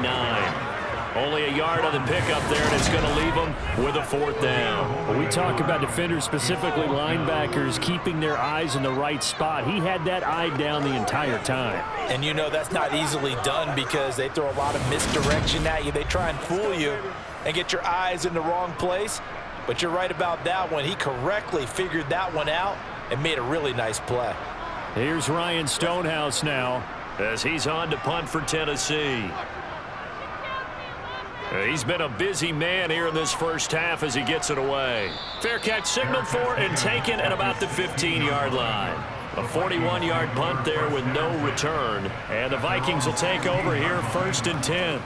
Only a yard on the pickup there, and it's going to leave him with a 4th down.
When we talk about defenders, specifically linebackers, keeping their eyes in the right spot, he had that eye down the entire time.
And you know that's not easily done because they throw a lot of misdirection at you. They try and fool you and get your eyes in the wrong place. But you're right about that one. He correctly figured that one out and made a really nice play.
Here's Ryan Stonehouse now
as he's on to punt for Tennessee. He's been a busy man here in this first half as he gets it away. Fair catch signaled for and taken at about the 15-yard line. A 41-yard punt there with no return. And the Vikings will take over here 1st and 10.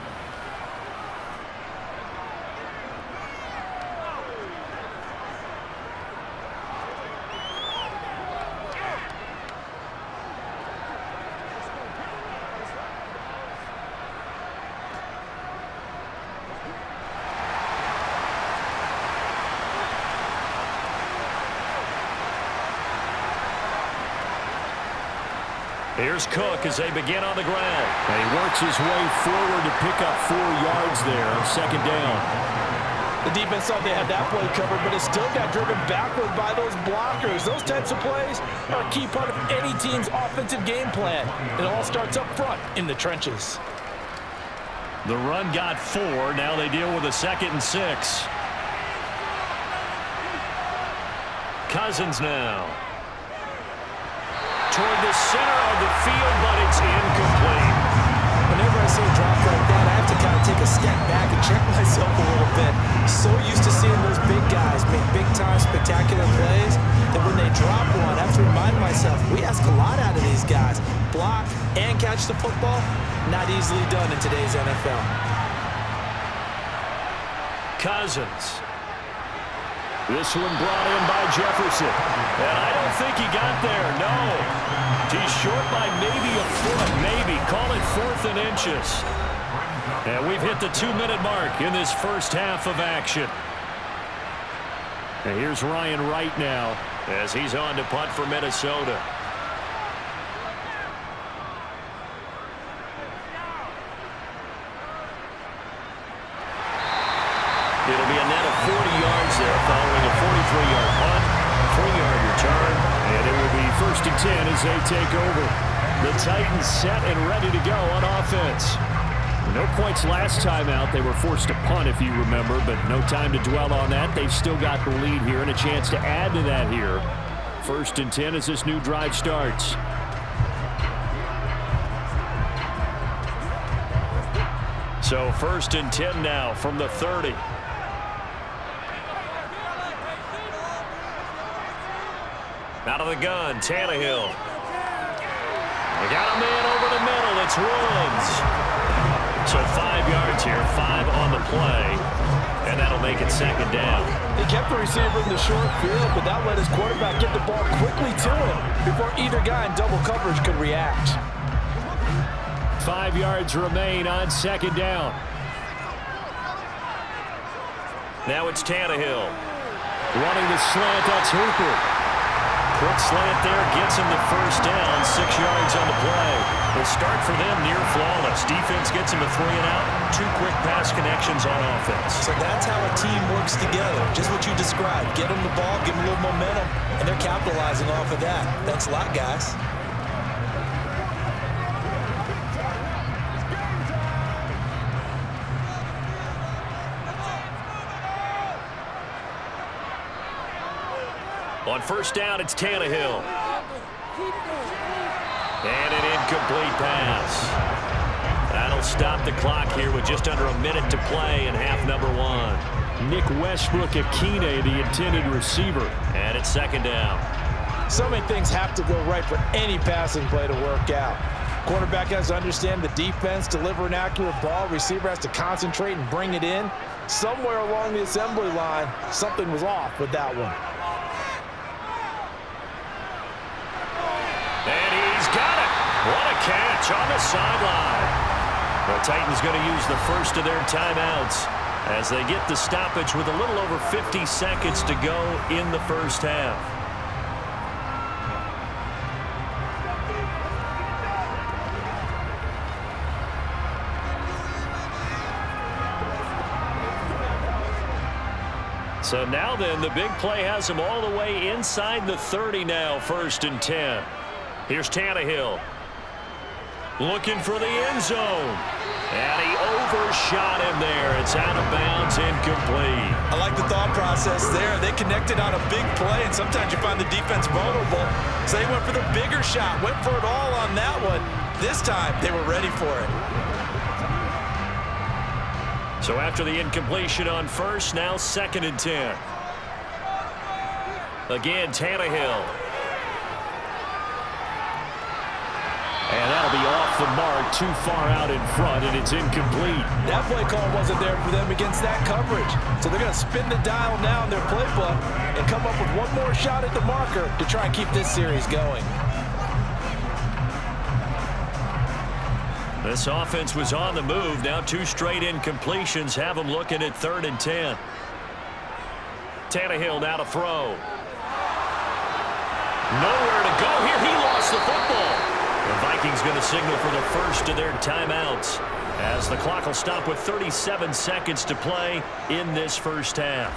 Here's Cook as they begin on the ground.
And he works his way forward to pick up 4 yards there on 2nd down.
The defense thought they had that play covered, but it still got driven backward by those blockers. Those types of plays are a key part of any team's offensive game plan. It all starts up front in the trenches.
The run got 4. Now they deal with a 2nd and 6. Cousins now. Toward the center of the field, but it's incomplete.
Whenever I see a drop like that, I have to kind of take a step back and check myself a little bit. So used to seeing those big guys make big-time spectacular plays that when they drop one, I have to remind myself, we ask a lot out of these guys. Block and catch the football, not easily done in today's NFL.
Cousins. This one brought in by Jefferson. And I don't think he got there, no. He's short by maybe a foot, maybe. Call it 4th and inches. And we've hit the 2-minute mark in this first half of action.
And here's Ryan Wright now
as he's on to punt for Minnesota. It'll be a net of 40 yards there following a 43-yard punt, 3-yard return, and it will be 1st and 10 as they take over.
The Titans set and ready to go on offense. No points last time out. They were forced to punt, if you remember, but no time to dwell on that. They've still got the lead here and a chance to add to that here. 1st and 10 as this new drive starts. So 1st and 10 now from the 30. Out of the gun, Tannehill. They got a man over the middle. It's Woods. So 5 yards here, 5 on the play, and that'll make it 2nd down.
He kept the receiver in the short field, but that let his quarterback get the ball quickly to him before either guy in double coverage could react.
5 yards remain on 2nd down. Now it's Tannehill. Running the slant, that's Hooper. Quick slant there, gets him the 1st down, 6 yards on the play. The start for them near flawless. Defense gets him a 3 and out. 2 quick pass connections on offense.
So that's how a team works together. Just what you described. Get them the ball, give them a little momentum, and they're capitalizing off of that. Thanks a lot, guys.
On 1st down, it's Tannehill. And an incomplete pass. That'll stop the clock here with just under a minute to play in half number 1. Nick Westbrook-Akine, the intended receiver. And it's 2nd down.
So many things have to go right for any passing play to work out. Quarterback has to understand the defense, deliver an accurate ball. Receiver has to concentrate and bring it in. Somewhere along the assembly line, something was off with that one.
And he's got it. What a catch on the sideline. The Titans going to use the first of their timeouts as they get the stoppage with a little over 50 seconds to go in the 1st half. So now then, the big play has him all the way inside the 30 now, 1st and 10. Here's Tannehill. Looking for the end zone. And he overshot him there. It's out of bounds, incomplete.
I like the thought process there. They connected on a big play, and sometimes you find the defense vulnerable. So they went for the bigger shot, went for it all on that one. This time, they were ready for it.
So after the incompletion on 1st, now 2nd and 10. Again, Tannehill. And that'll be off the mark, too far out in front, and it's incomplete.
That play call wasn't there for them against that coverage. So they're going to spin the dial now in their playbook and come up with one more shot at the marker to try and keep this series going.
This offense was on the move. Now 2 straight incompletions have them looking at 3rd and 10. Tannehill now to throw. Nowhere to go here. He lost the football. The Vikings going to signal for the first of their timeouts as the clock will stop with 37 seconds to play in this 1st half.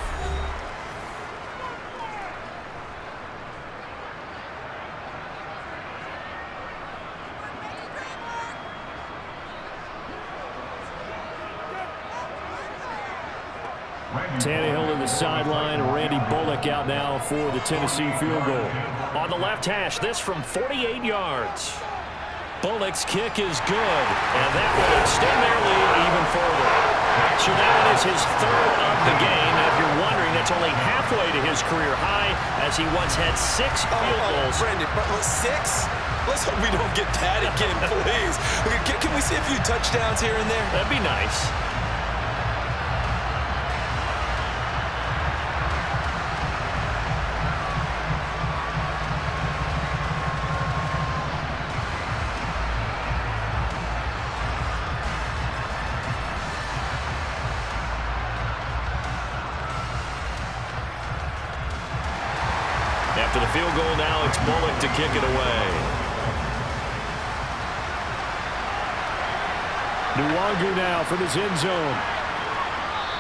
Tannehill in the sideline. Randy Bullock out now for the Tennessee field goal. On the left hash, this from 48 yards. Bullock's kick is good, and that will extend their lead even further. So that one is his 3rd of the game. And if you're wondering, that's only halfway to his career high, as he once had 6 field goals.
Brandon, 6? Let's hope we don't get that again, please. Can we see a few touchdowns here and there?
That'd be nice. After the field goal now, it's Bullock to kick it away. Nwangu now from his end zone.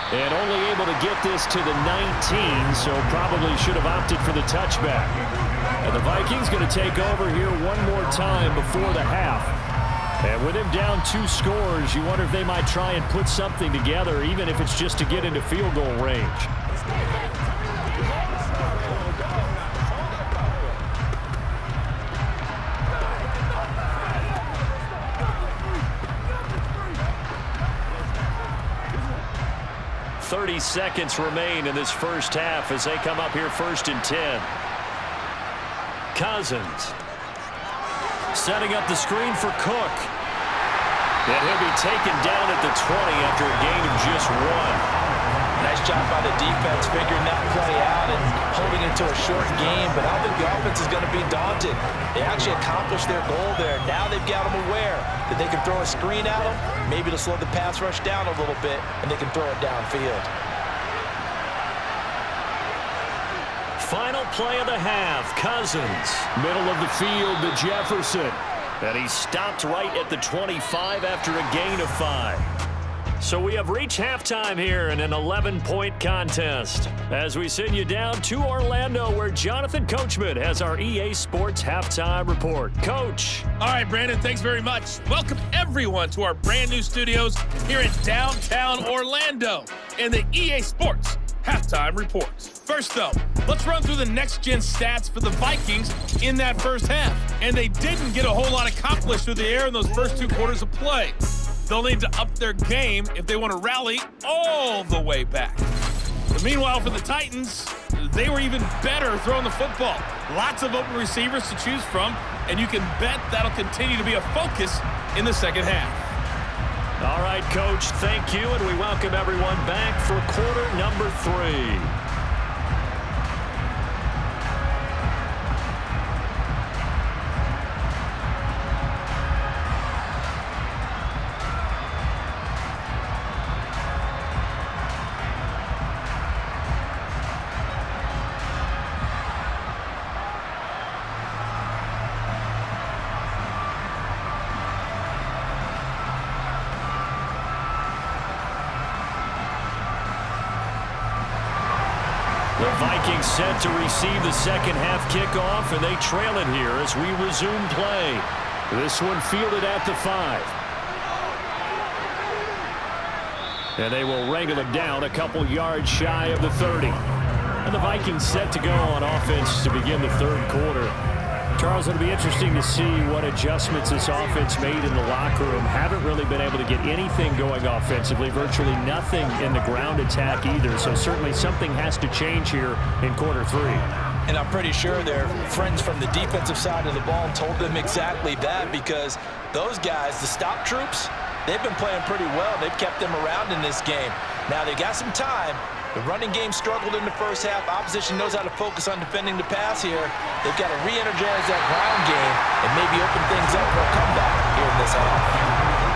And only able to get this to the 19, so probably should have opted for the touchback. And the Vikings going to take over here one more time before the half.
And with him down 2 scores, you wonder if they might try and put something together, even if it's just to get into field goal range. Seconds remain in this first half as they come up here 1st and 10. Cousins setting up the screen for Cook. And he'll be taken down at the 20 after a gain of just 1.
Nice job by the defense figuring that play out and holding it to a short game, but I don't think the offense is going to be daunted. They actually accomplished their goal there. Now they've got them aware that they can throw a screen at them, maybe to slow the pass rush down a little bit, and they can throw it downfield.
Final play of the half, Cousins. Middle of the field to Jefferson. And he stopped right at the 25 after a gain of 5. So we have reached halftime here in an 11-point contest as we send you down to Orlando where Jonathan Coachman has our EA Sports Halftime Report. Coach.
All right, Brandon, thanks very much. Welcome, everyone, to our brand new studios here in downtown Orlando in the EA Sports Halftime Report. First, though, let's run through the next-gen stats for the Vikings in that first half. And they didn't get a whole lot accomplished through the air in those first 2 quarters of play. They'll need to up their game if they want to rally all the way back. But meanwhile, for the Titans, they were even better throwing the football. Lots of open receivers to choose from, and you can bet that'll continue to be a focus in the second half.
All right, Coach, thank you, and we welcome everyone back for quarter number 3. The Vikings set to receive the second half kickoff, and they trail it here as we resume play. This one fielded at the 5. And they will wrangle it down a couple yards shy of the 30. And the Vikings set to go on offense to begin the third quarter. Charles, it'll be interesting to see what adjustments this offense made in the locker room. Haven't really been able to get anything going offensively, virtually nothing in the ground attack either. So certainly something has to change here in quarter 3.
And I'm pretty sure their friends from the defensive side of the ball told them exactly that, because those guys, the stop troops, they've been playing pretty well. They've kept them around in this game. Now they've got some time. The running game struggled in the first half. Opposition knows how to focus on defending the pass here. They've got to re-energize that ground game and maybe open things up for a comeback here in this half.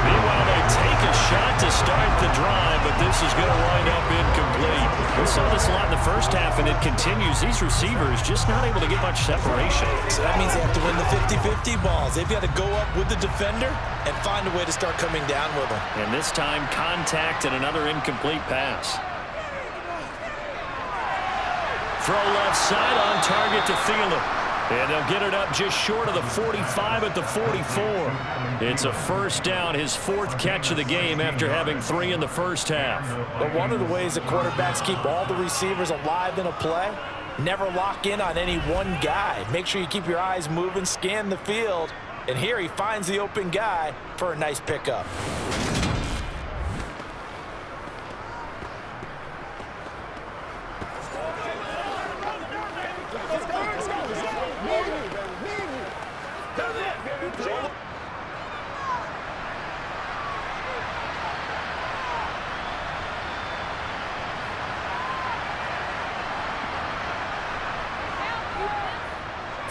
Meanwhile, they take a shot to start the drive, but this is going to wind up incomplete. We saw this a lot in the first half, and it continues. These receivers just not able to get much separation.
So that means they have to win the 50-50 balls. They've got to go up with the defender and find a way to start coming down with them.
And this time, contact and another incomplete pass. Throw left side on target to Thielen. And they'll get it up just short of the 45 at the 44. It's a first down, his 4th catch of the game after having 3 in the first half.
But one of the ways the quarterbacks keep all the receivers alive in a play, never lock in on any one guy. Make sure you keep your eyes moving, scan the field. And here he finds the open guy for a nice pickup.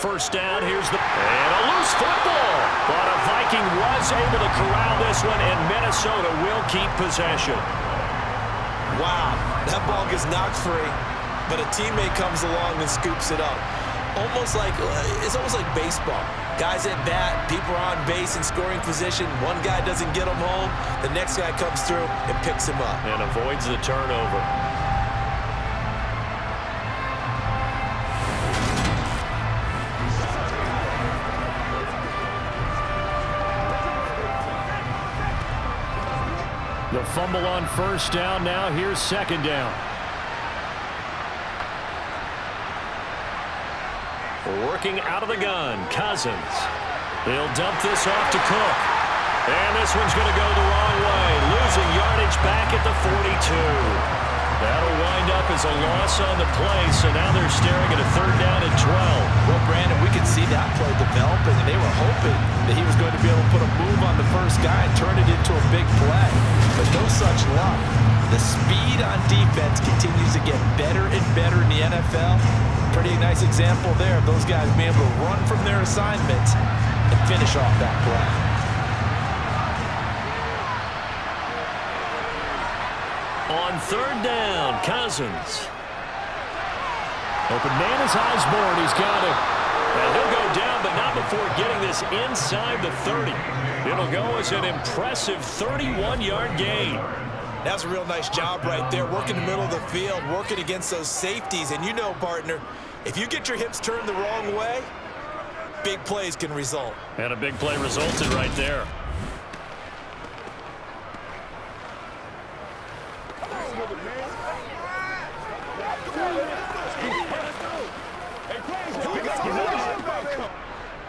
First down, here's the... And a loose football. But a Viking was able to corral this one, and Minnesota will keep possession.
Wow, that ball gets knocked free, but a teammate comes along and scoops it up. It's almost like baseball. Guys at bat, people are on base in scoring position. One guy doesn't get him home, the next guy comes through and picks him up.
And avoids the turnover. The fumble on first down. Now here's second down. Working out of the gun, Cousins. He'll dump this off to Cook. And this one's going to go the wrong way. Losing yardage back at the 42. That'll wind up as a loss on the play, so now they're staring at a third down and 12.
Well, Brandon, we could see that play developing, and they were hoping that he was going to be able to put a move on the first guy and turn it into a big play. But no such luck. The speed on defense continues to get better and better in the NFL. Pretty nice example there of those guys being able to run from their assignments and finish off that play.
On third down, Cousins. Open man is Osborne. He's got it. And he'll go down, but not before getting this inside the 30. It'll go as an impressive 31-yard gain.
That's a real nice job right there, working the middle of the field, working against those safeties. And you know, partner, if you get your hips turned the wrong way, big plays can result.
And a big play resulted right there.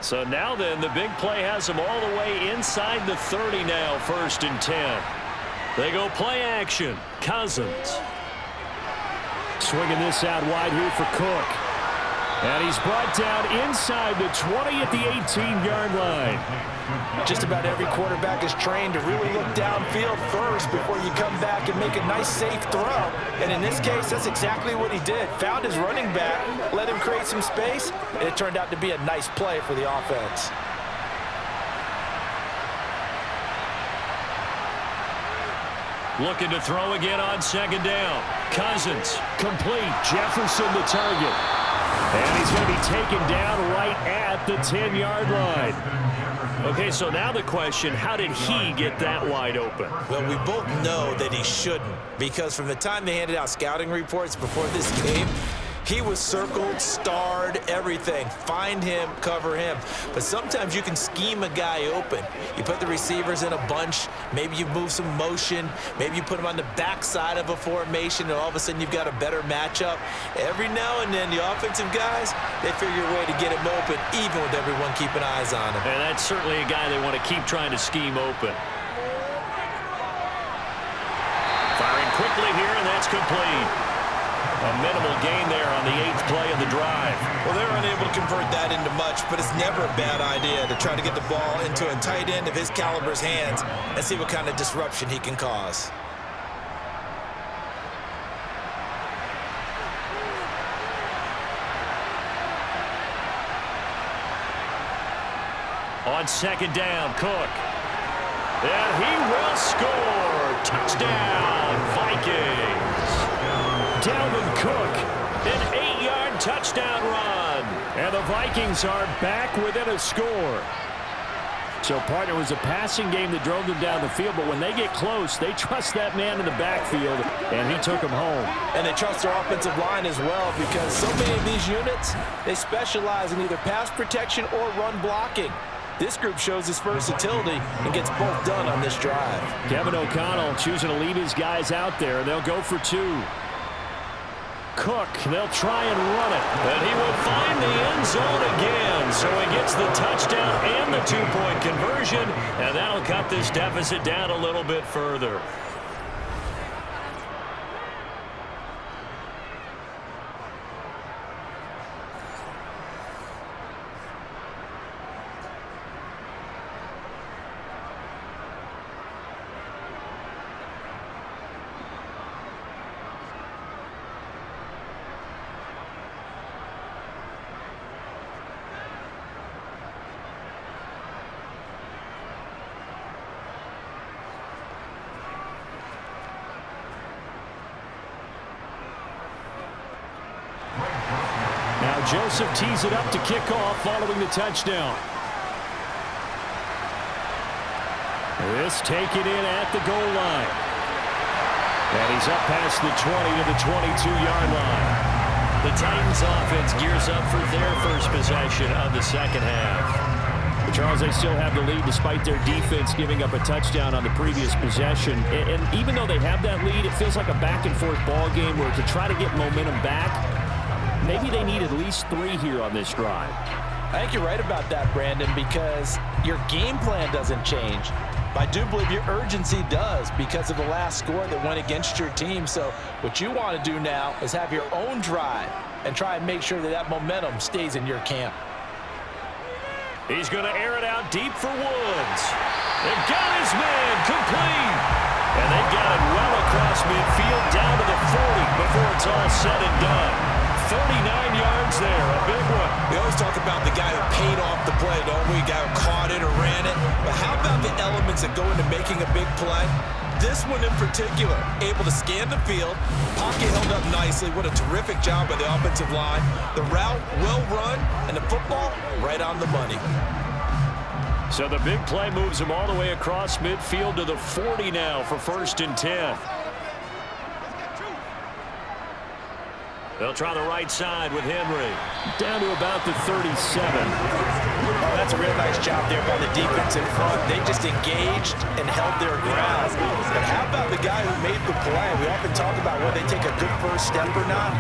So now then, the big play has them all the way inside the 30 now, 1st and 10. They go play action. Cousins. Swinging this out wide here for Cook. And he's brought down inside the 20 at the 18-yard line.
Just about every quarterback is trained to really look downfield first before you come back and make a nice, safe throw. And in this case, that's exactly what he did. Found his running back, let him create some space, and it turned out to be a nice play for the offense.
Looking to throw again on second down. Cousins, complete. Jefferson the target. And he's going to be taken down right at the 10-yard line. Okay, so now the question, how did he get that wide open?
Well, we both know that he shouldn't, because from the time they handed out scouting reports before this game, he was circled, starred, everything. Find him, cover him. But sometimes you can scheme a guy open. You put the receivers in a bunch. Maybe you move some motion. Maybe you put him on the backside of a formation, and all of a sudden you've got a better matchup. Every now and then, the offensive guys, they figure a way to get him open, even with everyone keeping eyes on him.
And that's certainly a guy they want to keep trying to scheme open. Firing quickly here, and that's complete. A minimal gain there on the 8th play of the drive.
Well, they're unable to convert that into much, but it's never a bad idea to try to get the ball into a tight end of his caliber's hands and see what kind of disruption he can cause.
On second down, Cook. And he will score. Touchdown, Vikings. Dalvin Cook, an 8-yard touchdown run. And the Vikings are back within a score. So, partner, it was a passing game that drove them down the field, but when they get close, they trust that man in the backfield, and he took them home.
And they trust their offensive line as well, because so many of these units, they specialize in either pass protection or run blocking. This group shows its versatility and gets both done on this drive.
Kevin O'Connell choosing to leave his guys out there, and they'll go for 2. Cook, they'll try and run it. And he will find the end zone again. So he gets the touchdown and the 2-point conversion. And that'll cut this deficit down a little bit further. Joseph tees it up to kick off following the touchdown. This taken in at the goal line. And he's up past the 20 to the 22-yard line. The Titans offense gears up for their first possession of the second half.
Charles, they still have the lead despite their defense giving up a touchdown on the previous possession. And even though they have that lead, it feels like a back-and-forth ball game where to try to get momentum back, maybe they need at least 3 here on this drive.
I think you're right about that, Brandon, because your game plan doesn't change. But I do believe your urgency does because of the last score that went against your team. So what you want to do now is have your own drive and try and make sure that that momentum stays in your camp.
He's going to air it out deep for Woods. They've got his man complete. And they've got it well across midfield down to the 40 before it's all said and done. 39 yards there, a big one.
We always talk about the guy who paid off the play, don't we? Guy who caught it or ran it. But how about the elements that go into making a big play? This one in particular, able to scan the field, pocket held up nicely. What a terrific job by the offensive line. The route well run, and the football right on the money.
So the big play moves him all the way across midfield to the 40 now for 1st and 10. They'll try the right side with Henry.
Down to about the 37.
Oh, that's a real nice job there by the defense in front. They just engaged and held their ground. But how about the guy who made the play? We often talk about whether they take a good first step or not.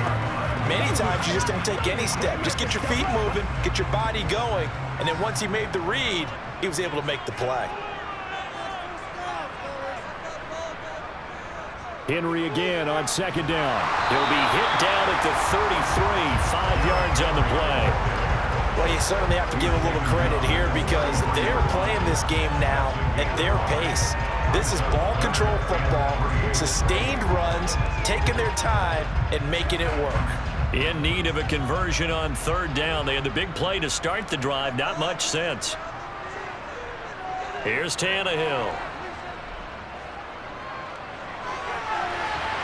Many times you just don't take any step. Just get your feet moving, get your body going, and then once he made the read, he was able to make the play.
Henry again on 2nd down.
He'll be hit down at the 33, 5 yards on the play.
Well, you certainly have to give a little credit here because they're playing this game now at their pace. This is ball control football, sustained runs, taking their time and making it work.
In need of a conversion on 3rd down. They had the big play to start the drive. Not much sense. Here's Tannehill.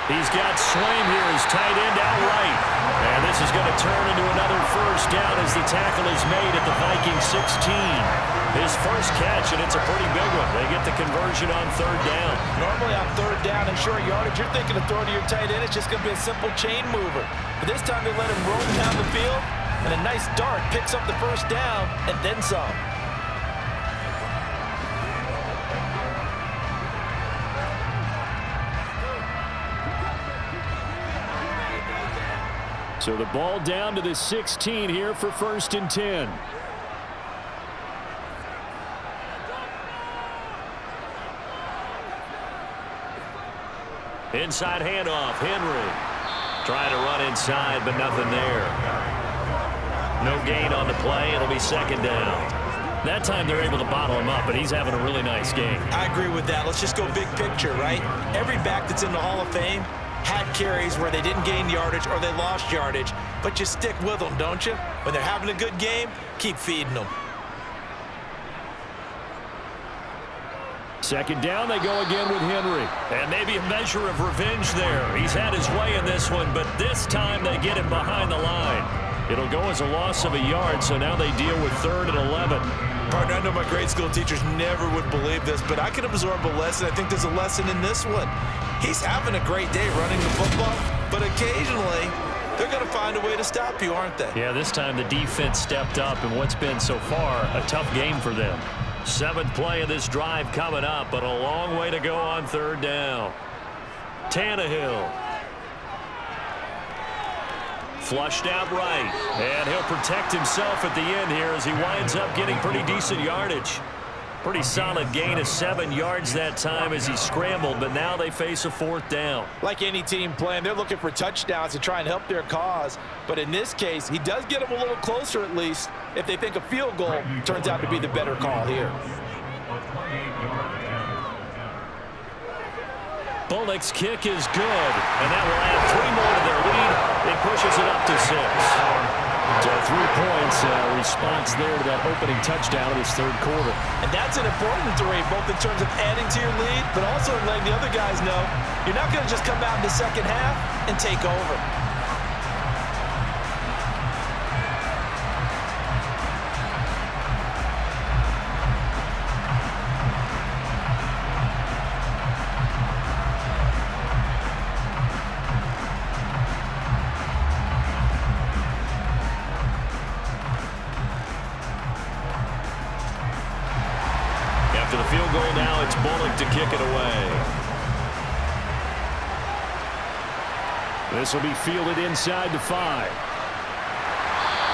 He's got Swaim here as tight end out right. And this is going to turn into another 1st down as the tackle is made at the Vikings 16. His first catch, and it's a pretty big one. They get the conversion on 3rd down.
Normally on 3rd down and short yardage, you're thinking of throwing to your tight end. It's just going to be a simple chain mover. But this time they let him roam down the field, and a nice dart picks up the 1st down and then some.
So the ball down to the 16 here for 1st and 10.
Inside handoff, Henry. Trying to run inside, but nothing there. No gain on the play. It'll be 2nd down. That time they're able to bottle him up, but he's having a really nice game.
I agree with that. Let's just go big picture, right? Every back that's in the Hall of Fame had carries where they didn't gain yardage or they lost yardage, but you stick with them, don't you? When they're having a good game, keep feeding them.
2nd down, they go again with Henry.
And maybe a measure of revenge there. He's had his way in this one, but this time they get him behind the line. It'll go as a loss of a yard, so now they deal with 3rd and 11.
Partner, I know my grade school teachers never would believe this, but I can absorb a lesson. I think there's a lesson in this one. He's having a great day running the football, but occasionally they're going to find a way to stop you, aren't they?
Yeah, this time the defense stepped up in what's been so far a tough game for them. 7th play of this drive coming up, but a long way to go on 3rd down. Tannehill. Flushed out right, and he'll protect himself at the end here as he winds up getting pretty decent yardage. Pretty solid gain of 7 yards that time as he scrambled, but now they face a 4th down.
Like any team playing, they're looking for touchdowns to try and help their cause. But in this case, he does get them a little closer at least if they think a field goal turns out to be the better call here.
Bullock's kick is good, and that will add 3 more to their lead. It pushes it up to 6.
So 3 points, response there to that opening touchdown of this 3rd quarter.
And that's an important 3, both in terms of adding to your lead, but also in letting the other guys know you're not going to just come out in the 2nd half and take over.
After the field goal now, it's Bullock to kick it away. This will be fielded inside the 5.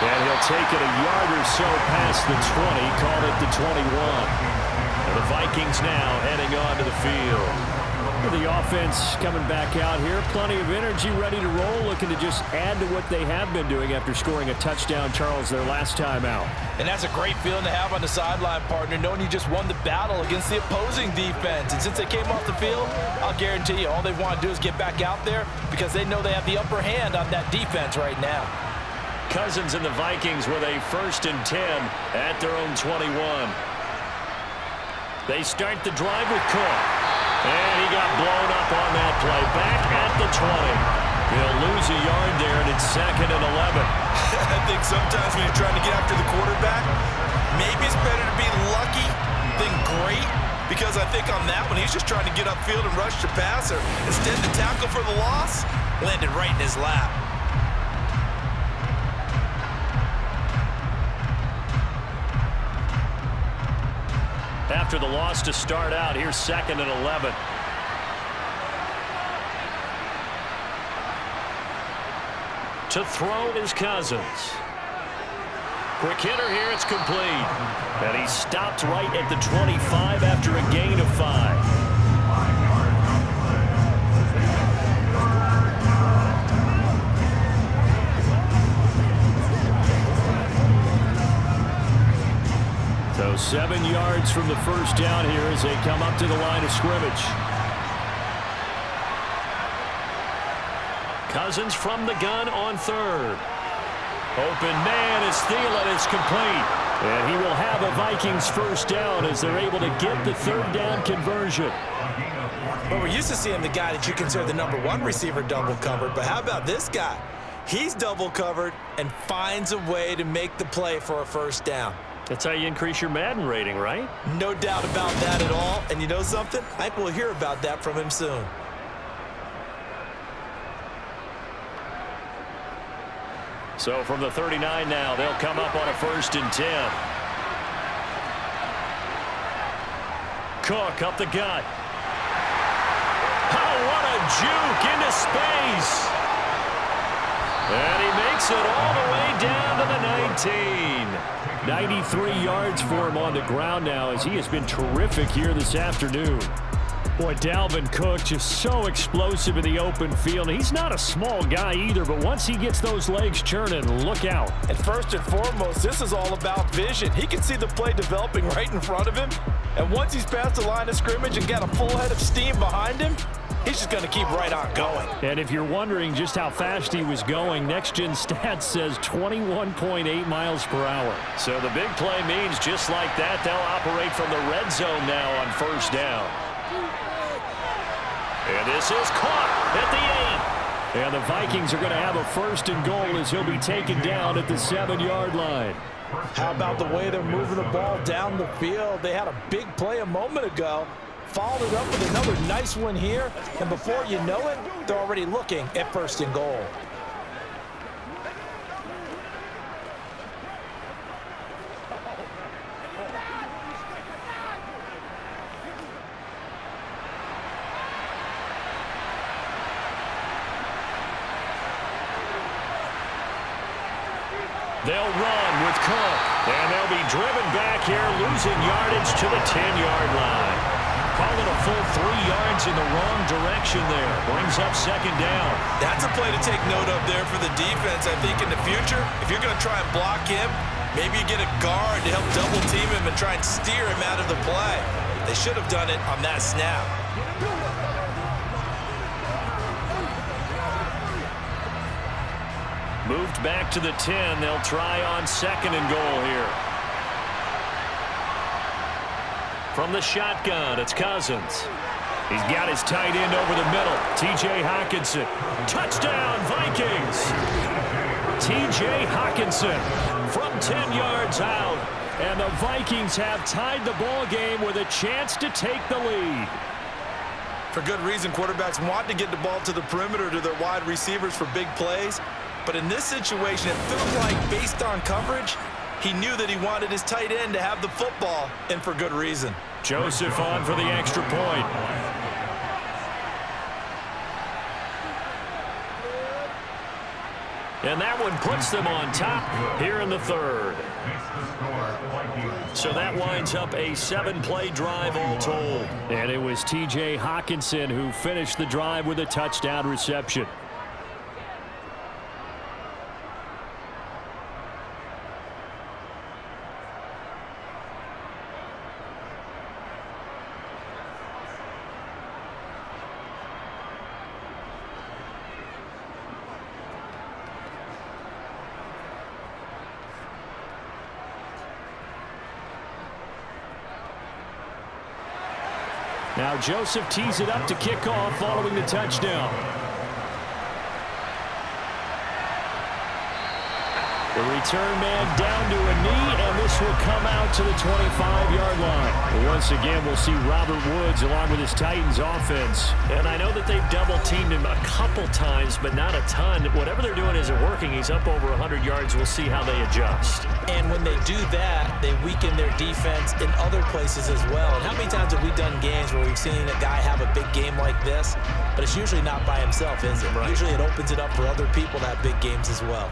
And he'll take it a yard or so past the 20, call it the 21. And the Vikings now heading on to the field. The offense coming back out here. Plenty of energy, ready to roll, looking to just add to what they have been doing after scoring a touchdown, Charles, their last time out.
And that's a great feeling to have on the sideline, partner, knowing you just won the battle against the opposing defense. And since they came off the field, I'll guarantee you all they want to do is get back out there because they know they have the upper hand on that defense right now.
Cousins and the Vikings with a 1st and 10 at their own 21. They start the drive with Kirk. And he got blown up on that play. Back at the 20. He'll lose a yard there, and it's 2nd and 11.
I think sometimes when you're trying to get after the quarterback, maybe it's better to be lucky than great, because I think on that one, he's just trying to get upfield and rush the passer. Instead, the tackle for the loss landed right in his lap.
After the loss to start out, here's 2nd and 11. To throw is Cousins. Quick hitter here, it's complete. And he stopped right at the 25 after a gain of 5. So 7 yards from the first down here as they come up to the line of scrimmage. Cousins from the gun on 3rd. Open man is Thielen. It's complete. And he will have a Vikings first down as they're able to get the 3rd down conversion.
Well, we're used to seeing the guy that you consider the #1 receiver double covered, but how about this guy? He's double covered and finds a way to make the play for a first down.
That's how you increase your Madden rating, right?
No doubt about that at all. And you know something? I think we'll hear about that from him soon.
So from the 39 now, they'll come up on a 1st and 10. Cook up the gut. Oh, what a juke into space. And he makes it all the way down to the 19. 93 yards for him on the ground now as he has been terrific here this afternoon. Boy, Dalvin Cook just so explosive in the open field. He's not a small guy either, but once he gets those legs churning, look out.
And first and foremost, this is all about vision. He can see the play developing right in front of him. And once he's past the line of scrimmage and got a full head of steam behind him, he's just going to keep right on going.
And if you're wondering just how fast he was going, Next Gen Stats says 21.8 miles per hour.
So the big play means just like that, they'll operate from the red zone now on 1st down. And this is caught at the 8.
And the Vikings are going to have a 1st and goal as he'll be taken down at the 7-yard line.
How about the way they're moving the ball down the field? They had a big play a moment ago. Followed it up with another nice one here. And before you know it, they're already looking at 1st and goal.
They'll run with Kirk. And they'll be driven back here, losing yardage to the 10-yard line. Call it a full 3 yards in the wrong direction there. Brings up 2nd down.
That's a play to take note of there for the defense. I think in the future, if you're going to try and block him, maybe you get a guard to help double team him and try and steer him out of the play. They should have done it on that snap.
Moved back to the 10. They'll try on 2nd and goal here. From the shotgun, it's Cousins. He's got his tight end over the middle. T.J. Hockenson. Touchdown, Vikings! T.J. Hockenson from 10 yards out. And the Vikings have tied the ball game with a chance to take the lead.
For good reason, quarterbacks want to get the ball to the perimeter to their wide receivers for big plays. But in this situation, it felt like based on coverage, he knew that he wanted his tight end to have the football, and for good reason.
Joseph on for the extra point. And that one puts them on top here in the third. So that winds up a 7-play drive all told. And it was T.J. Hawkinson who finished the drive with a touchdown reception. Now Joseph tees it up to kick off following the touchdown. The return man down to a knee, and this will come out to the 25-yard line. Once again, we'll see Robert Woods along with his Titans offense. And I know that they've double-teamed him a couple times, but not a ton. Whatever they're doing isn't working. He's up over 100 yards. We'll see how they adjust.
And when they do that, they weaken their defense in other places as well. And how many times have we done games where we've seen a guy have a big game like this, but it's usually not by himself, is it? Right. Usually it opens it up for other people to have big games as well.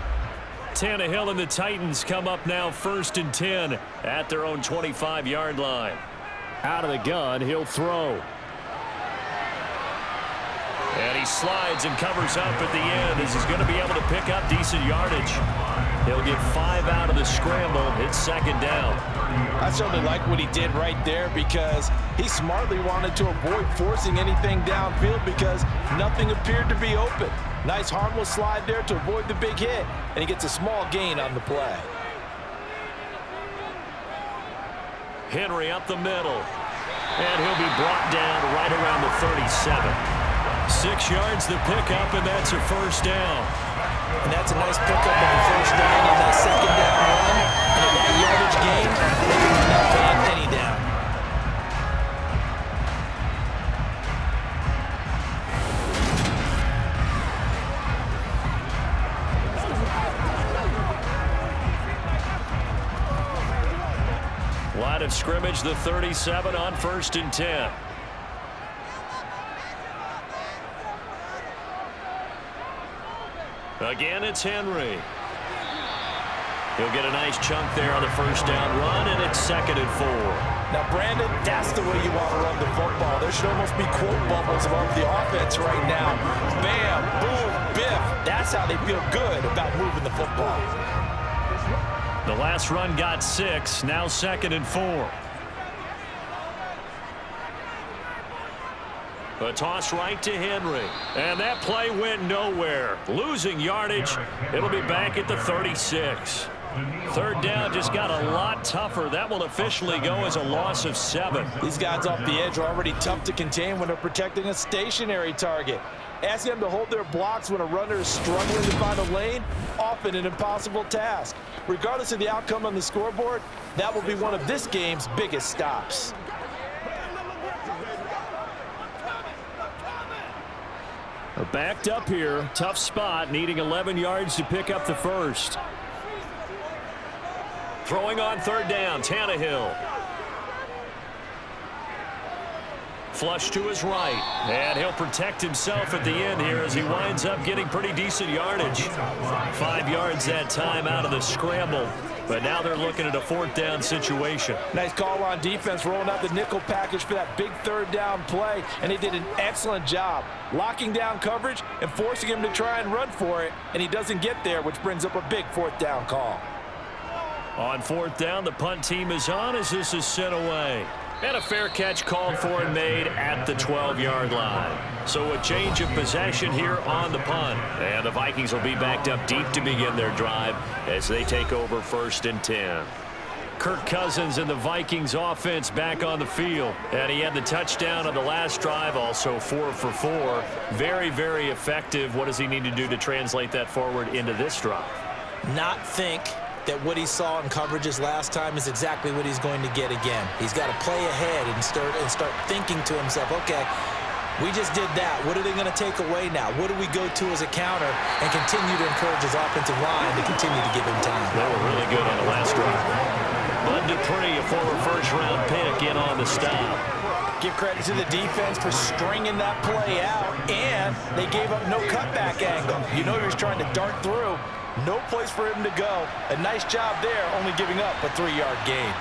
Tannehill and the Titans come up now 1st and 10 at their own 25-yard line. Out of the gun, he'll throw. And he slides and covers up at the end as he's going to be able to pick up decent yardage. He'll get 5 out of the scramble. It's 2nd down.
I certainly like what he did right there because he smartly wanted to avoid forcing anything downfield because nothing appeared to be open. Nice harmless slide there to avoid the big hit, and he gets a small gain on the play.
Henry up the middle, and he'll be brought down right around the 37. 6 yards to pick up, and that's a 1st down.
And that's a nice pickup of the 1st down on that 2nd down run. And that yardage gain, they can run that play on any down.
Line of scrimmage, the 37 on 1st and 10. Again, it's Henry. He'll get a nice chunk there on the 1st down run, and it's 2nd and 4.
Now, Brandon, that's the way you want to run the football. There should almost be quote bubbles above the offense right now. Bam, boom, biff. That's how they feel good about moving the football.
The last run got 6, now 2nd and 4. A toss right to Henry. And that play went nowhere. Losing yardage. It'll be back at the 36. 3rd down just got a lot tougher. That will officially go as a loss of 7.
These guys off the edge are already tough to contain when they're protecting a stationary target. Asking them to hold their blocks when a runner is struggling to find a lane, often an impossible task. Regardless of the outcome on the scoreboard, that will be one of this game's biggest stops.
Backed up here, tough spot, needing 11 yards to pick up the 1st. Throwing on 3rd down, Tannehill. Flush to his right, and he'll protect himself at the end here as he winds up getting pretty decent yardage. 5 yards that time out of the scramble, but now they're looking at a 4th down situation.
Nice call on defense, rolling out the nickel package for that big 3rd down play, and he did an excellent job locking down coverage and forcing him to try and run for it, and he doesn't get there, which brings up a big 4th down call.
On 4th down, the punt team is on as this is sent away. And a fair catch called for and made at the 12-yard line. So a change of possession here on the punt. And the Vikings will be backed up deep to begin their drive as they take over 1st and 10. Kirk Cousins and the Vikings offense back on the field. And he had the touchdown on the last drive, also 4 for 4. Very, very effective. What does he need to do to translate that forward into this drive?
Not think that what he saw in coverages last time is exactly what he's going to get again. He's got to play ahead and start thinking to himself, okay, we just did that. What are they going to take away now? What do we go to as a counter? And continue to encourage his offensive line to continue to give him time.
They were really good on the last drive. But Dupree, a former first-round pick, in on the stop.
Give credit to the defense for stringing that play out, and they gave up no cutback angle. You know he was trying to dart through. No place for him to go. A nice job there, only giving up a 3-yard gain.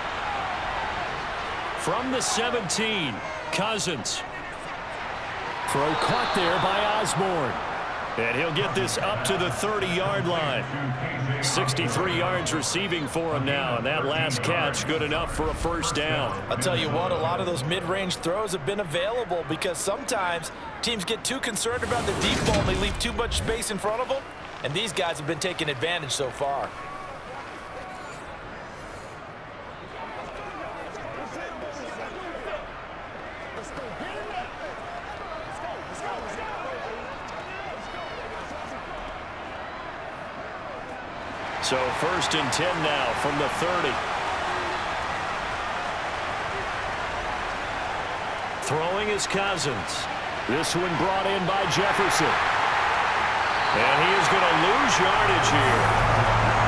From the 17, Cousins. Throw caught there by Osborne. And he'll get this up to the 30-yard line. 63 yards receiving for him now, and that last catch good enough for a first down.
I'll tell you what, a lot of those mid-range throws have been available because sometimes teams get too concerned about the deep ball and they leave too much space in front of them, and these guys have been taking advantage so far.
So 1st and 10 now from the 30. Throwing is Cousins. This one brought in by Jefferson. And he is going to lose yardage here.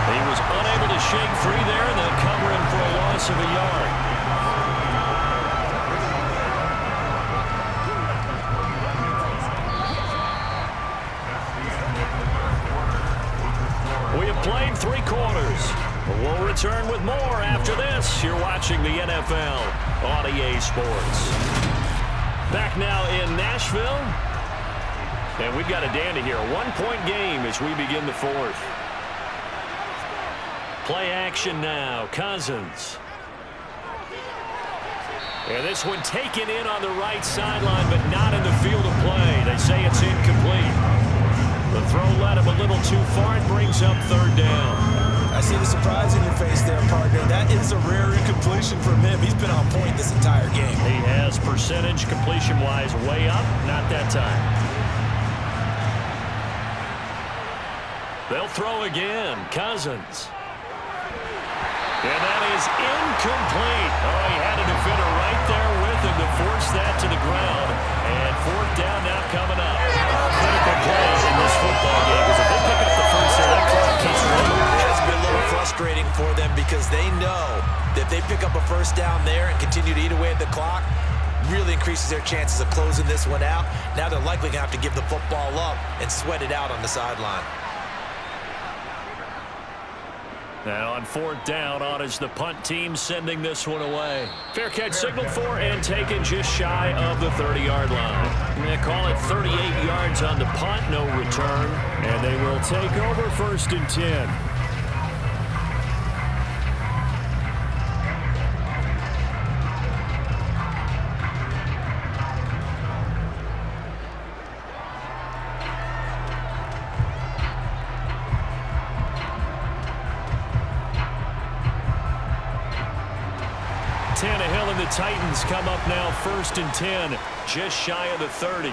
He was unable to shake free there, and they'll cover him for a loss of a yard. We have played 3 quarters. We'll return with more after this. You're watching the NFL on EA Sports. Back now in Nashville. And we've got a dandy here. A 1-point game as we begin the 4th. Play action now. Cousins. And this one taken in on the right sideline, but not in the field of play. They say it's incomplete. The throw led him a little too far. It brings up 3rd down.
I see the surprise in your face there, partner. That is a rare incompletion from him. He's been on point this entire game.
He has percentage completion-wise way up. Not that time. They'll throw again. Cousins. And that is incomplete. Oh, he had a defender right there with him to force that to the ground. And 4th down now coming up. Critical plays in this football game because if they pick up the first down, that clock keeps running.
It's been a little frustrating for them because they know that if they pick up a first down there and continue to eat away at the clock, really increases their chances of closing this one out. Now they're likely going to have to give the football up and sweat it out on the sideline.
Now on 4th down, on is the punt team sending this one away. Fair catch signaled for and taken just shy of the 30-yard line. They call it 38 yards on the punt, no return. And they will take over 1st and 10. Tannehill and the Titans come up now 1st and 10, just shy of the 30.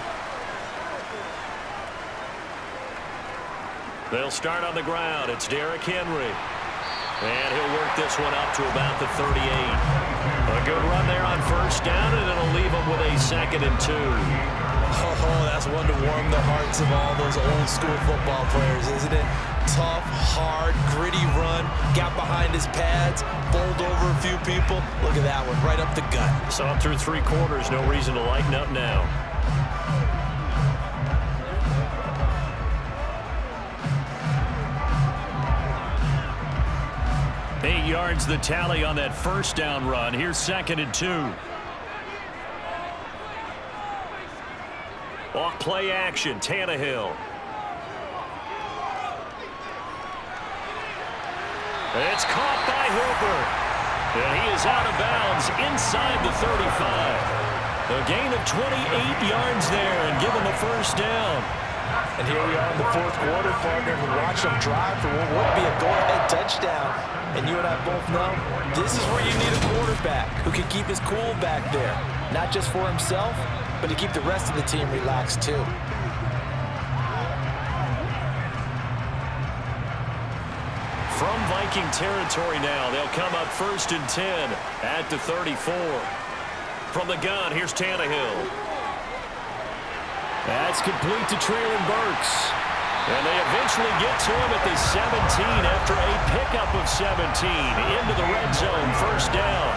They'll start on the ground. It's Derrick Henry. And he'll work this one up to about the 38. A good run there on 1st down, and it'll leave them with a 2nd and 2.
Oh, that's one to warm the hearts of all those old school football players, isn't it? Tough, hard, gritty run, got behind his pads, bowled over a few people. Look at that one, right up the gut.
Saw him through 3 quarters, no reason to lighten up now. Eight yards the tally on that 1st down run. Here's 2nd and 2. Off play action, Tannehill. It's caught by Hooper. And he is out of bounds inside the 35. A gain of 28 yards there and given the 1st down.
And here we are in the 4th quarter, partner. We watch them drive for what would be a go-ahead touchdown. And you and I both know this is where you need a quarterback who can keep his cool back there. Not just for himself, but to keep the rest of the team relaxed too.
From Viking territory now, they'll come up 1st and 10 at the 34. From the gun, here's Tannehill. That's complete to Traylon Burks. And they eventually get to him at the 17 after a pickup of 17 into the red zone, first down.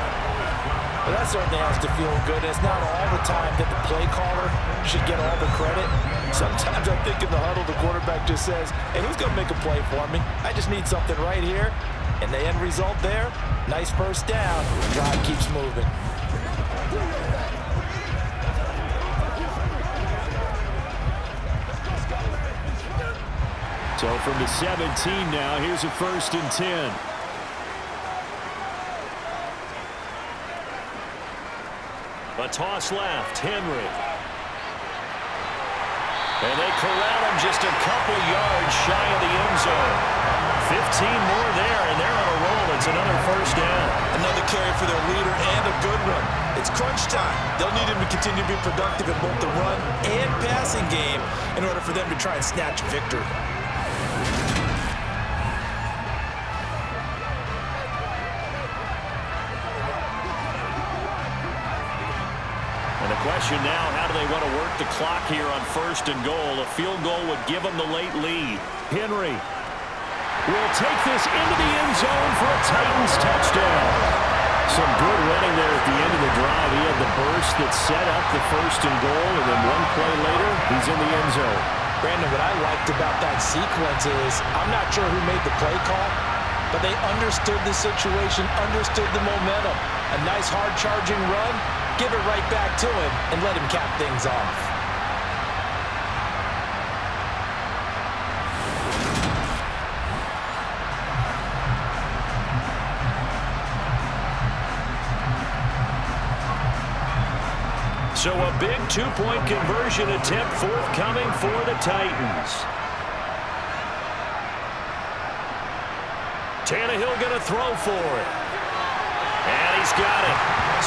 Well, that certainly has to feel good. It's not all the time that the play caller should get all the credit. Sometimes I think in the huddle, the quarterback just says, hey, who's going to make a play for me? I just need something right here. And the end result there, nice first down. Drive keeps moving.
So from the 17 now, here's a 1st and 10. A toss left, Henry. And they corral him just a couple yards shy of the end zone. 15 more there, and they're on a roll. It's another first down.
Another carry for their leader and a good one. It's crunch time. They'll need him to continue to be productive in both the run and passing game in order for them to try and snatch a victory.
And the question now, how do they want to work the clock here on 1st and goal? A field goal would give them the late lead. Henry will take this into the end zone for a Titans touchdown. Some good running there at the end of the drive. He had the burst that set up the 1st and goal, and then one play later, he's in the end zone.
Brandon, what I liked about that sequence is I'm not sure who made the play call, but they understood the situation, understood the momentum. A nice hard-charging run, give it right back to him, and let him cap things off.
So a big two-point conversion attempt forthcoming for the Titans. Tannehill going to throw for it. And he's got it.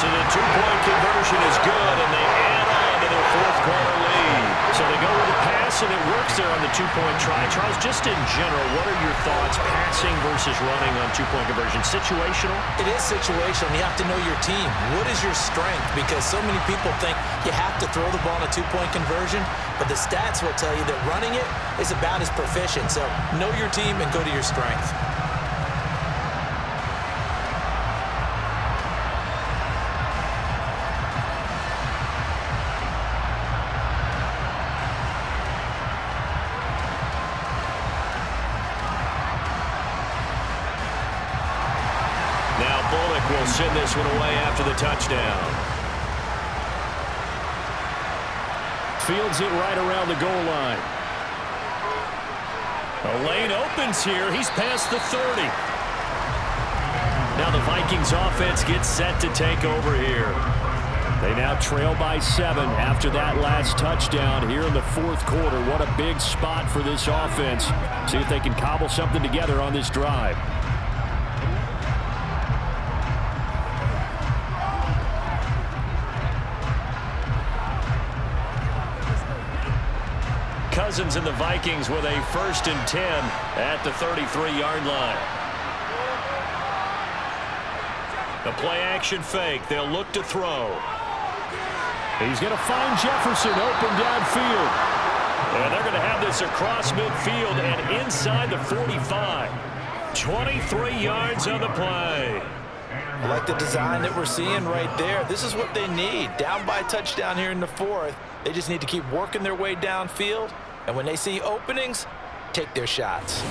So the two-point conversion is good, and they add on to their 4th quarter lead. So they go with a pass, and it works there on the two-point try. Charles, just in general, what are your thoughts, passing versus running on two-point conversion? Situational?
It is situational. You have to know your team. What is your strength? Because so many people think you have to throw the ball in a two-point conversion, but the stats will tell you that running it is about as proficient. So know your team and go to your strength.
Will send this one away after the touchdown. Fields it right around the goal line. A lane opens here. He's past the 30. Now the Vikings offense gets set to take over here. They now trail by 7 after that last touchdown here in the 4th quarter. What a big spot for this offense. See if they can cobble something together on this drive. Cousins and the Vikings with a 1st and 10 at the 33-yard line. The play-action fake. They'll look to throw. He's going to find Jefferson open downfield. And they're going to have this across midfield and inside the 45. 23 yards on the play.
I like the design that we're seeing right there. This is what they need. Down by a touchdown here in the 4th. They just need to keep working their way downfield. And when they see openings, take their shots.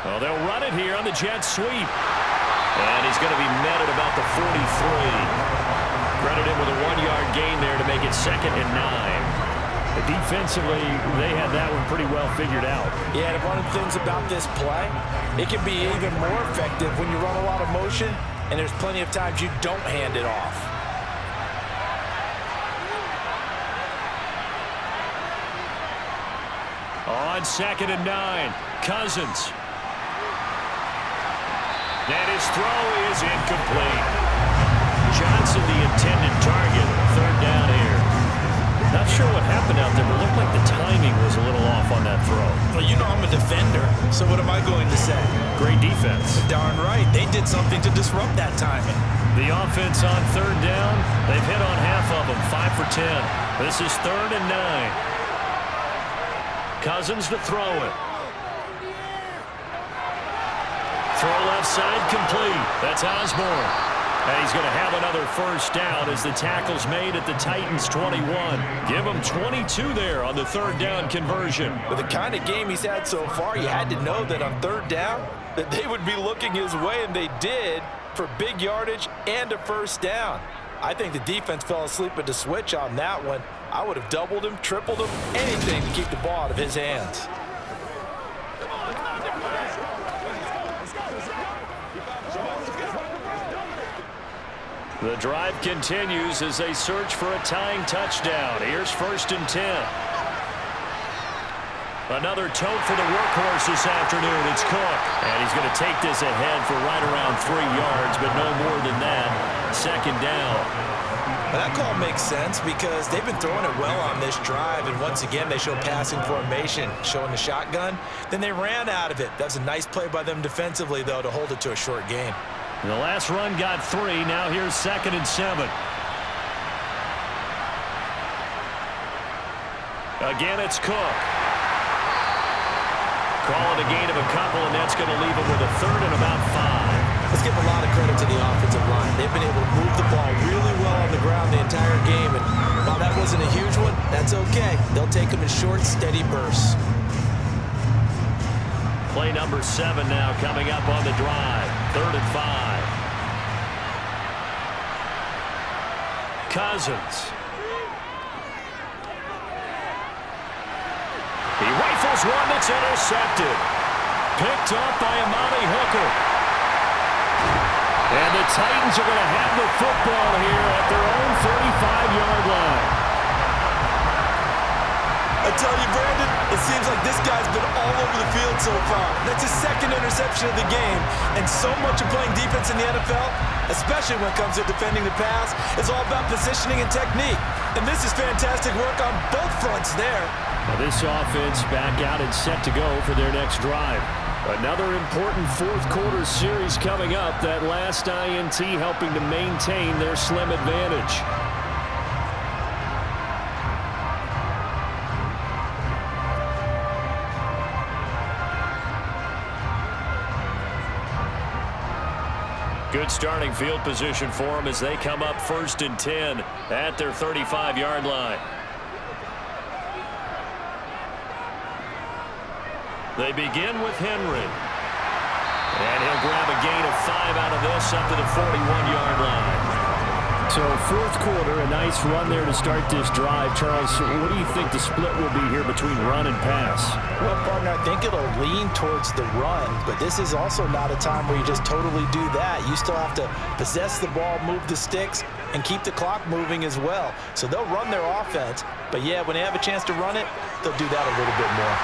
Well, they'll run it here on the jet sweep. And he's going to be met at about the 43. Credit him with a 1-yard gain there to make it 2nd and 9.
Defensively, they had that one pretty well figured out.
Yeah, and one of the things about this play, it can be even more effective when you run a lot of motion, and there's plenty of times you don't hand it off.
On 2nd and 9, Cousins. And his throw is incomplete. Johnson, the intended target. 3rd down here. Not sure what happened
happened out there, but it looked like the timing was a little off on that throw.
Well, you know I'm a defender, so what am I going to say?
Great defense.
Darn right. They did something to disrupt that timing.
The offense on third down, they've hit on half of them, 5 for 10. This is 3rd and 9. Cousins to throw it. Throw left side complete. That's Osborne. And he's going to have another first down as the tackle's made at the Titans' 21. Give him 22 there on the 3rd down conversion.
With the kind of game he's had so far, you had to know that on 3rd down that they would be looking his way, and they did, for big yardage and a first down. I think the defense fell asleep at the switch on that one. I would have doubled him, tripled him, anything to keep the ball out of his hands.
The drive continues as they search for a tying touchdown. Here's 1st and 10. Another tote for the workhorse this afternoon. It's Cook. And he's going to take this ahead for right around 3 yards, but no more than that. 2nd down.
Well, that call makes sense because they've been throwing it well on this drive, and once again they show passing formation, showing the shotgun. Then they ran out of it. That's a nice play by them defensively, though, to hold it to a short game.
The last run got 3. Now here's 2nd and 7. Again, it's Cook. Call it a gain of a couple, and that's going to leave him with a 3rd and about 5.
Let's give a lot of credit to the offensive line. They've been able to move the ball really well on the ground the entire game, and while that wasn't a huge one, that's okay. They'll take them in short, steady bursts.
Play number 7 now coming up on the drive. 3rd and 5. Cousins. He rifles one that's intercepted. Picked up by Amani Hooker. And the Titans are going to have the football here at their own 35-yard line.
I tell you, Brandon, it seems like this guy's been all over the field so far. That's his 2nd interception of the game. And so much of playing defense in the NFL, especially when it comes to defending the pass, is all about positioning and technique. And this is fantastic work on both fronts there.
Now this offense back out and set to go for their next drive. Another important 4th quarter series coming up. That last INT helping to maintain their slim advantage. Good starting field position for them as they come up 1st and 10 at their 35-yard line. They begin with Henry. And he'll grab a gain of 5 out of this up to the 41-yard line. So 4th quarter, a nice run there to start this drive. Charles, what do you think the split will be here between run and pass?
Well, partner, I think it'll lean towards the run, but this is also not a time where you just totally do that. You still have to possess the ball, move the sticks, and keep the clock moving as well. So they'll run their offense, but yeah, when they have a chance to run it, they'll do that a little bit more.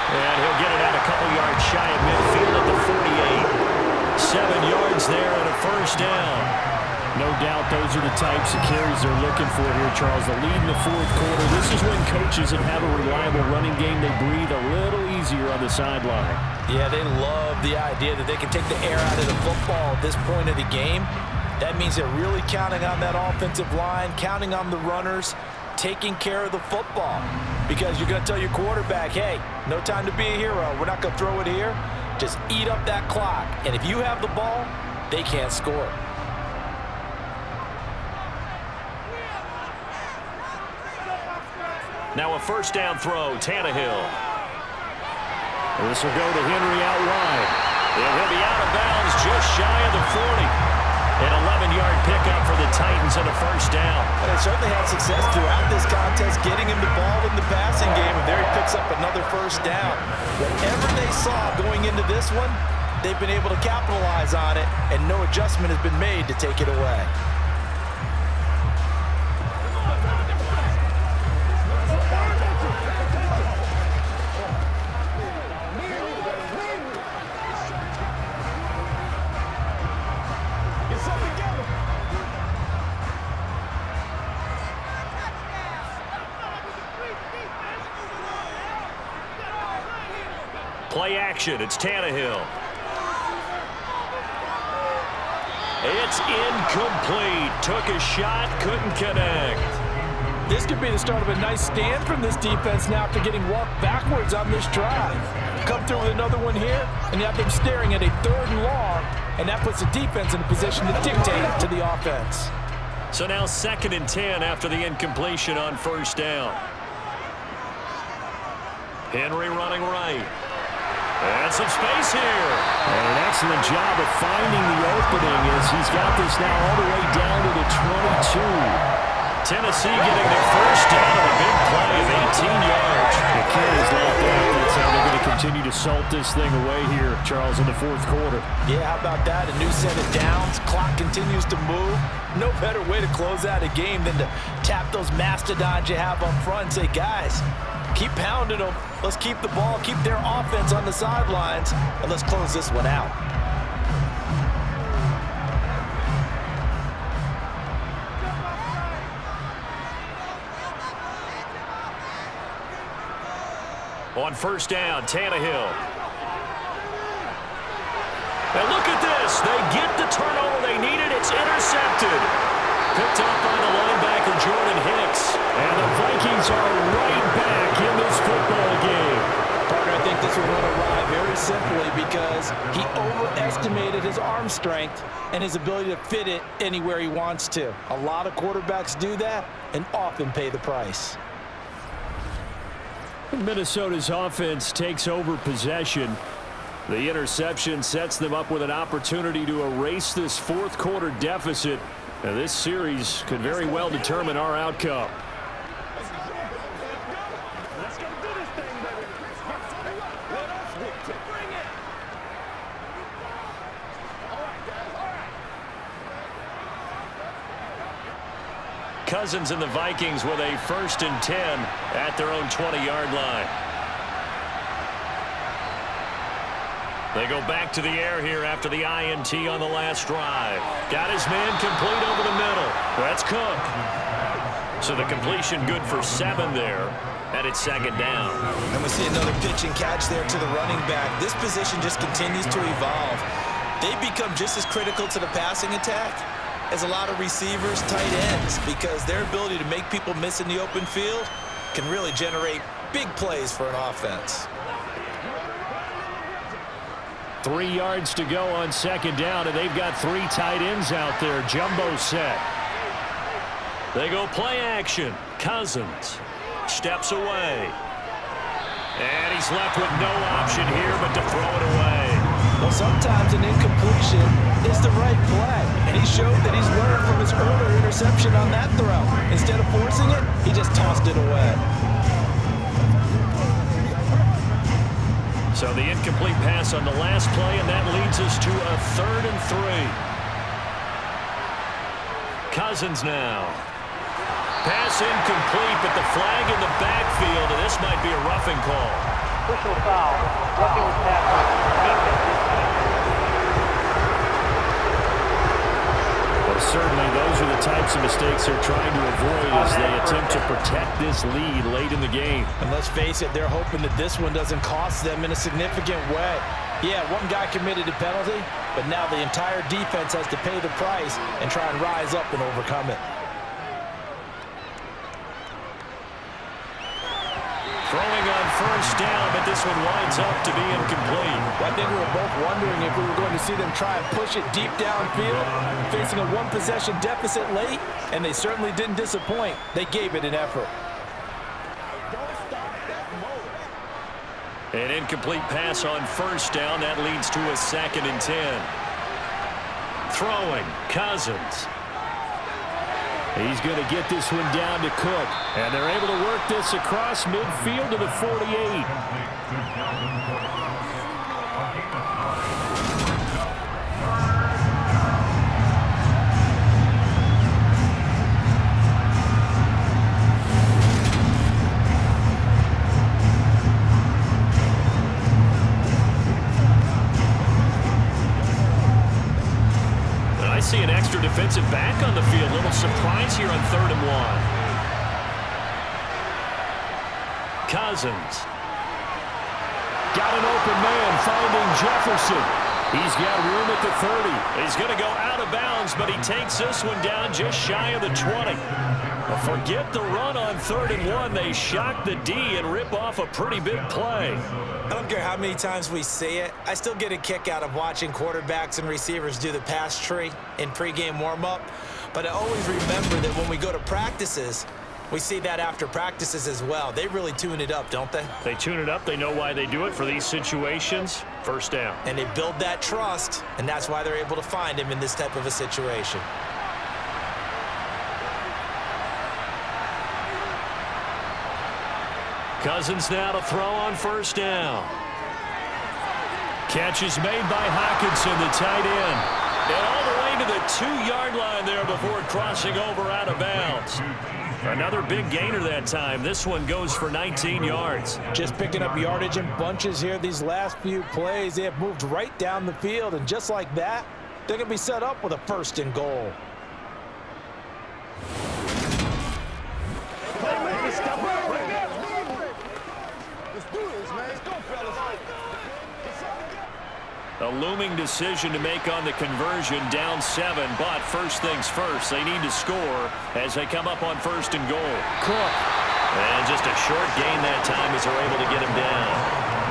And he'll get it out a couple yards shy of midfield at the 48. 7 yards there and a first down. No doubt those are the types of carries they're looking for here, Charles. The lead in the 4th quarter. This is when coaches that have a reliable running game, they breathe a little easier on the sideline.
Yeah, they love the idea that they can take the air out of the football at this point of the game. That means they're really counting on that offensive line, counting on the runners, taking care of the football. Because you're going to tell your quarterback, hey, no time to be a hero. We're not going to throw it here. Just eat up that clock. And if you have the ball, they can't score.
Now a first down throw, Tannehill. This will go to Henry out wide. He'll be out of bounds just shy of the 40. An 11-yard pickup for the Titans and a first down.
Well, they certainly had success throughout this contest getting him the ball in the passing game, and there he picks up another first down. Whatever they saw going into this one, they've been able to capitalize on it, and no adjustment has been made to take it away.
Play action. It's Tannehill. It's incomplete. Took a shot, couldn't connect.
This could be the start of a nice stand from this defense now after getting walked backwards on this drive. Come through with another one here, and you have them staring at a 3rd and long, and that puts the defense in a position to dictate to the offense.
So now 2nd and 10 after the incompletion on 1st down. Henry running right. And some space here.
And an excellent job of finding the opening as he's got this now all the way down to the 22.
Tennessee getting their 1st down on a big play of 18 yards.
The carries left out. That's how they're going to continue to salt this thing away here, Charles, in the 4th quarter.
Yeah, how about that? A new set of downs. Clock continues to move. No better way to close out a game than to tap those mastodons you have up front and say, guys, keep pounding them. Let's keep the ball, keep their offense on the sidelines, and let's close this one out.
On 1st down, Tannehill. And look at this. They get the turnover they needed. It's intercepted. Picked up by the linebacker, Jordan Hicks. And the Vikings are right back in this football game.
Partner, I think this one went awry very simply because he overestimated his arm strength and his ability to fit it anywhere he wants to. A lot of quarterbacks do that and often pay the price.
Minnesota's offense takes over possession. The interception sets them up with an opportunity to erase this 4th quarter deficit. And this series could very well determine our outcome.
Let's go do this thing, baby. Let us bring it. All right, guys. All right.
Cousins and the Vikings with a 1st and 10 at their own 20-yard line. They go back to the air here after the INT on the last drive. Got his man complete over the middle. That's Cook. So the completion good for 7 there, and it's 2nd down.
And we see another pitch and catch there to the running back. This position just continues to evolve. They become just as critical to the passing attack as a lot of receivers, tight ends, because their ability to make people miss in the open field can really generate big plays for an offense.
3 yards to go on 2nd down, and they've got 3 tight ends out there. Jumbo set.
They go play action. Cousins steps away. And he's left with no option here but to throw it away.
Well, sometimes an incompletion is the right play, and he showed that he's learned from his earlier interception on that throw. Instead of forcing it, he just tossed it away.
So the incomplete pass on the last play, and that leads us to a 3rd and 3. Cousins now. Pass incomplete, but the flag in the backfield, and this might be a roughing call.
Official foul. Roughing the tackle.
Well, certainly those are the types of mistakes they're trying to avoid as they attempt to protect this lead late in the game.
And let's face it, they're hoping that this one doesn't cost them in a significant way. Yeah, one guy committed a penalty, but now the entire defense has to pay the price and try and rise up and overcome it.
Throwing on 1st down, but this one winds up to be incomplete.
Well, I think we were both wondering if we were going to see them try and push it deep downfield, facing a 1-possession deficit late, and they certainly didn't disappoint. They gave it an effort.
An incomplete pass on 1st down. That leads to a 2nd and 10. Throwing, Cousins.
He's going to get this one down to Cook. And they're able to work this across midfield to the 48.
I see an extra defensive back on the field. Little surprise here on 3rd and 1. Cousins Got an open man finding Jefferson. He's got room at the 30. He's going to go out of bounds, but he takes this one down just shy of the 20. Forget the run on 3rd and 1. They shock the D and rip off a pretty big play.
I don't care how many times we see it. I still get a kick out of watching quarterbacks and receivers do the pass tree in pregame warm-up. But I always remember that when we go to practices, we see that after practices as well. They really tune it up, don't they?
They tune it up. They know why they do it for these situations. First down.
And they build that trust, and that's why they're able to find him in this type of a situation.
Cousins now to throw on 1st down. Catch is made by Hockenson, the tight end. And all the way to the 2-yard line there before crossing over out of bounds. Another big gainer that time. This one goes for 19 yards.
Just picking up yardage in bunches here these last few plays. They have moved right down the field, and just like that, they're going to be set up with a 1st and goal.
Playmakers, step up right now. Let's do this, man. Let's go, fellas.
A looming decision to make on the conversion, down 7, but first things first, they need to score as they come up on 1st and goal.
Cook.
And just a short gain that time as they're able to get him down.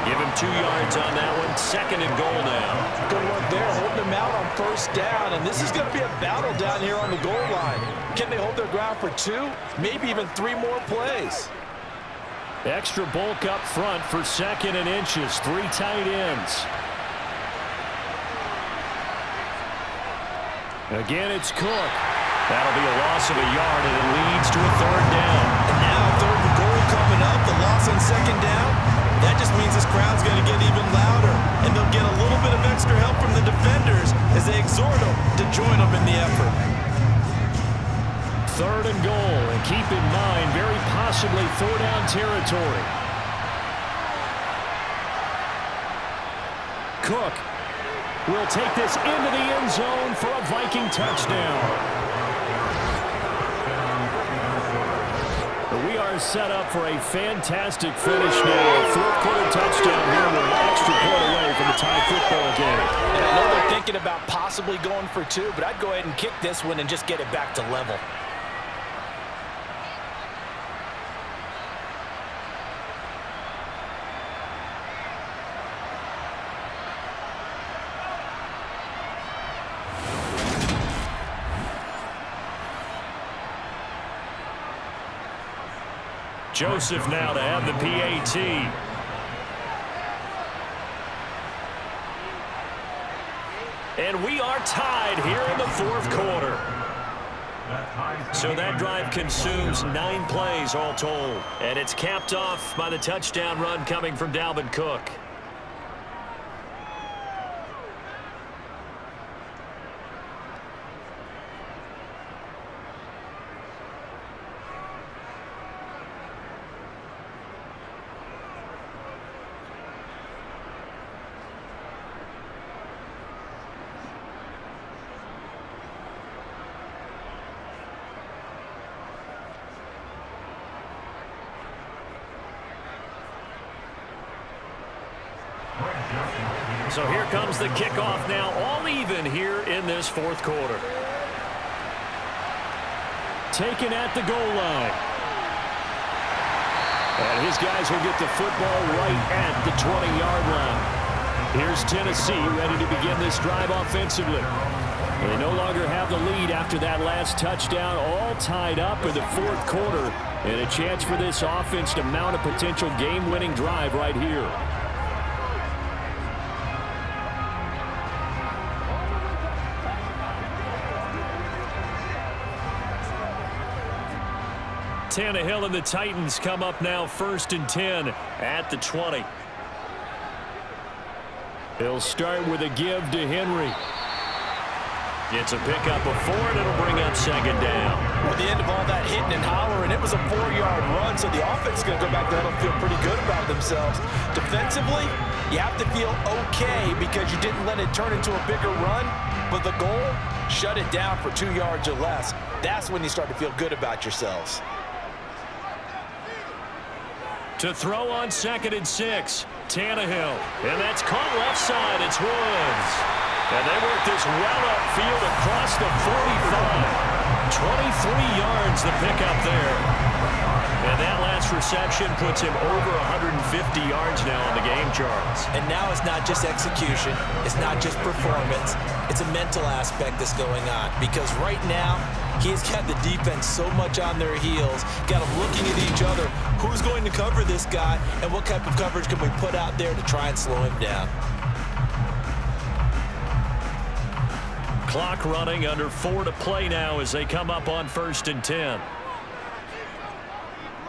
Give him 2 yards on that one, 2nd and goal now.
Good work there, holding him out on 1st down, and this is going to be a battle down here on the goal line. Can they hold their ground for 2, maybe even 3 more plays?
Extra bulk up front for 2nd and inches, 3 tight ends. Again, it's Cook. That'll be a loss of a yard, and it leads to a 3rd down.
And now 3rd and goal coming up, the loss on 2nd down. That just means this crowd's going to get even louder, and they'll get a little bit of extra help from the defenders as they exhort them to join them in the effort.
3rd and goal, and keep in mind, very possibly 4-down territory. Cook will take this into the end zone for a Viking touchdown. We are set up for a fantastic finish now. 4th quarter touchdown here with an extra point away from the tie football game.
And I know they're thinking about possibly going for 2, but I'd go ahead and kick this one and just get it back to level.
Joseph now to have the PAT. And we are tied here in the 4th quarter. So that drive consumes 9 plays all told. And it's capped off by the touchdown run coming from Dalvin Cook. So here comes the kickoff now, all even here in this 4th quarter. Taken at the goal line. And his guys will get the football right at the 20-yard line. Here's Tennessee ready to begin this drive offensively. They no longer have the lead after that last touchdown, all tied up in the 4th quarter. And a chance for this offense to mount a potential game-winning drive right here. Tannehill and the Titans come up now 1st and 10 at the 20. He'll start with a give to Henry. Gets a pickup of 4, and it'll bring up 2nd down.
At the end of all that hitting and hollering, it was a 4-yard run, so the offense is going to go back there and feel pretty good about themselves. Defensively, you have to feel okay because you didn't let it turn into a bigger run, but the goal, shut it down for 2 yards or less. That's when you start to feel good about yourselves.
To throw on 2nd and 6. Tannehill. And that's caught left side. It's Woods. And they work this well upfield across the 45. 23 yards the pickup there. And that last reception puts him over 150 yards now on the game, Charles.
And now it's not just execution. It's not just performance. It's a mental aspect that's going on. Because right now, he's got the defense so much on their heels, got them looking at each other. Who's going to cover this guy, and what type of coverage can we put out there to try and slow him down?
Clock running, under 4 to play now as they come up on 1st and 10.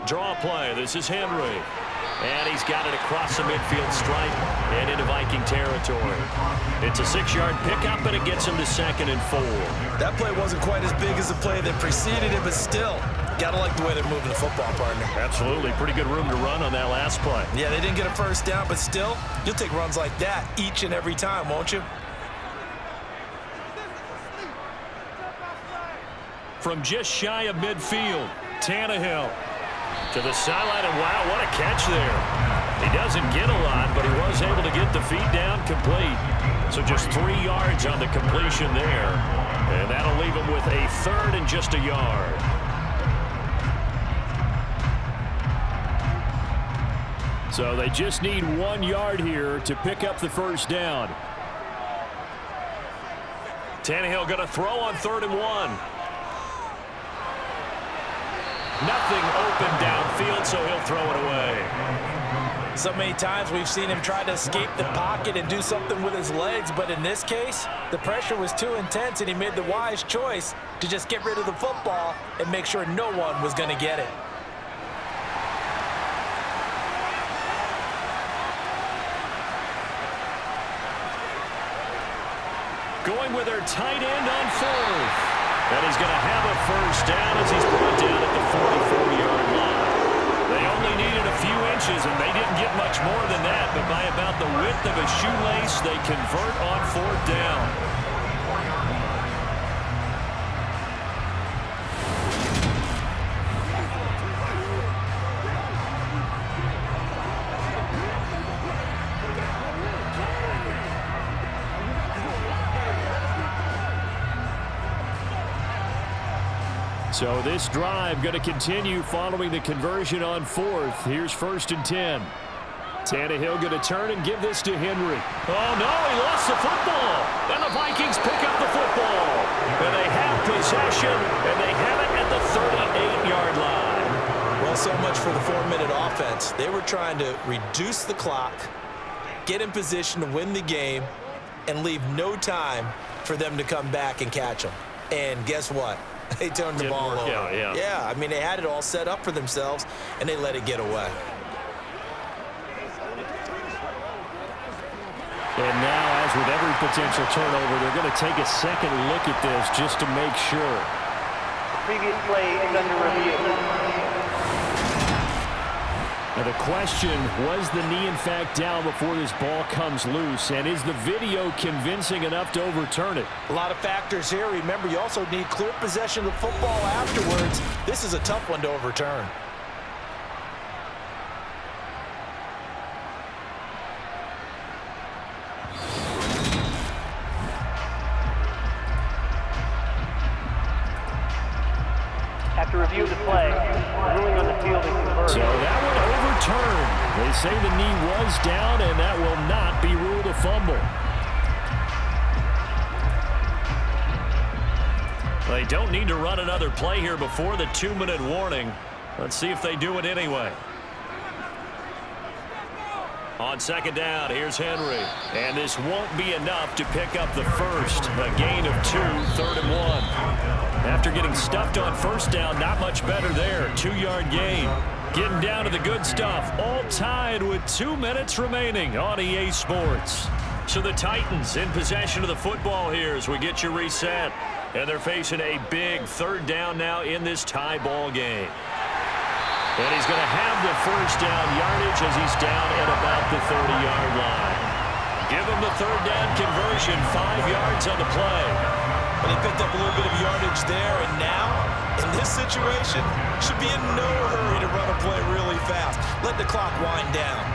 Draw play. This is Henry. And he's got it across the midfield stripe and into Viking territory. It's a 6-yard pickup, and it gets him to 2nd and 4.
That play wasn't quite as big as the play that preceded it, but still, gotta like the way they're moving the football, partner.
Absolutely. Pretty good room to run on that last play.
Yeah, they didn't get a first down, but still, you'll take runs like that each and every time, won't you?
From just shy of midfield, Tannehill to the sideline, and wow, what a catch there. He doesn't get a lot, but he was able to get the feet down complete. So just 3 yards on the completion there, and that'll leave him with a 3rd and just a yard. So they just need 1 yard here to pick up the first down. Tannehill going to throw on 3rd and 1. Nothing open downfield, so he'll throw it away.
So many times we've seen him try to escape the pocket and do something with his legs, but in this case, the pressure was too intense, and he made the wise choice to just get rid of the football and make sure no one was going to get it.
Going with their tight end on 4th. And he's going to have a first down as he's brought down at the 44-yard line. They only needed a few inches, and they didn't get much more than that, but by about the width of a shoelace, they convert on 4th down. So this drive going to continue following the conversion on 4th. Here's 1st and 10. Tannehill going to turn and give this to Henry. Oh, no, he lost the football. And the Vikings pick up the football. And they have possession, and they have it at the 38-yard line.
Well, so much for the 4-minute offense. They were trying to reduce the clock, get in position to win the game, and leave no time for them to come back and catch them. And guess what? They turned the ball over. Yeah, I mean, they had it all set up for themselves, and they let it get away.
And now, as with every potential turnover, they're going to take a second look at this just to make sure.
The previous play is under review.
Now the question, was the knee in fact down before this ball comes loose? And is the video convincing enough to overturn it?
A lot of factors here. Remember, you also need clear possession of the football afterwards. This is a tough one to overturn.
After review of the play, ruling on the field is converted.
So that one overturned. They say the knee was down, and that will not be ruled a fumble. They don't need to run another play here before the 2-minute warning. Let's see if they do it anyway. On 2nd down, here's Henry. And this won't be enough to pick up the first. A gain of 2, 3rd and 1. After getting stuffed on 1st down, not much better there. 2-yard gain. Getting down to the good stuff. All tied with 2 minutes remaining on EA Sports. So the Titans in possession of the football here as we get you reset. And they're facing a big 3rd down now in this tie ball game. And he's going to have the first down yardage as he's down at about the 30-yard line. Give him the 3rd down conversion, 5 yards on the play.
But he picked up a little bit of yardage there, and now, in this situation, should be in no hurry to run a play really fast. Let the clock wind down.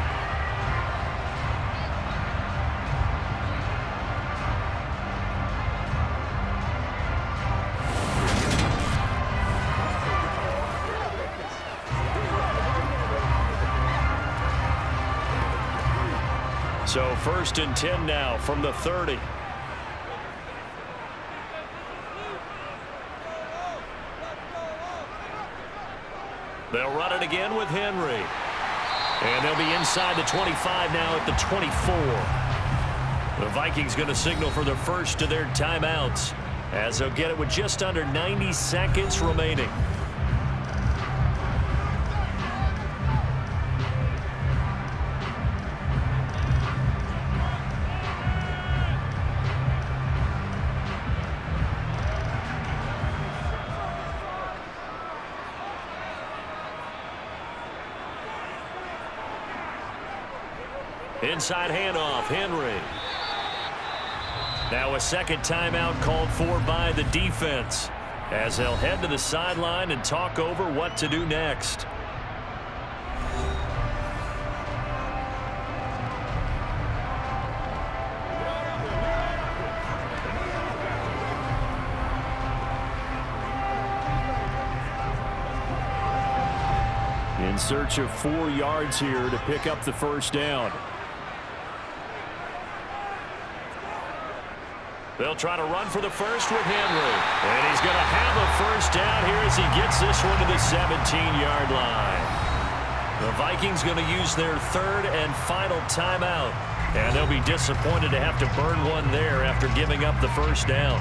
So 1st and 10 now from the 30. They'll run it again with Henry. And they'll be inside the 25 now at the 24. The Vikings going to signal for the first of their timeouts as they'll get it with just under 90 seconds remaining. Inside handoff, Henry. Now a second timeout called for by the defense as they'll head to the sideline and talk over what to do next. In search of 4 yards here to pick up the first down. They'll try to run for the first with Henry. And he's going to have a first down here as he gets this one to the 17-yard line. The Vikings going to use their 3rd and final timeout. And they'll be disappointed to have to burn one there after giving up the first down.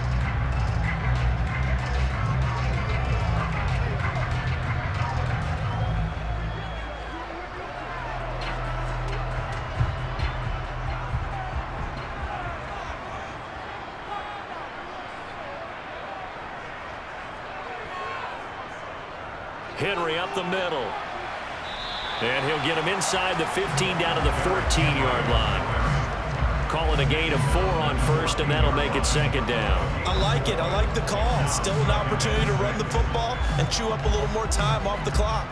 Henry up the middle. And he'll get him inside the 15 down to the 14-yard line. Call it a gain of 4 on first, and that'll make it 2nd down.
I like it. I like the call. Still an opportunity to run the football and chew up a little more time off the clock.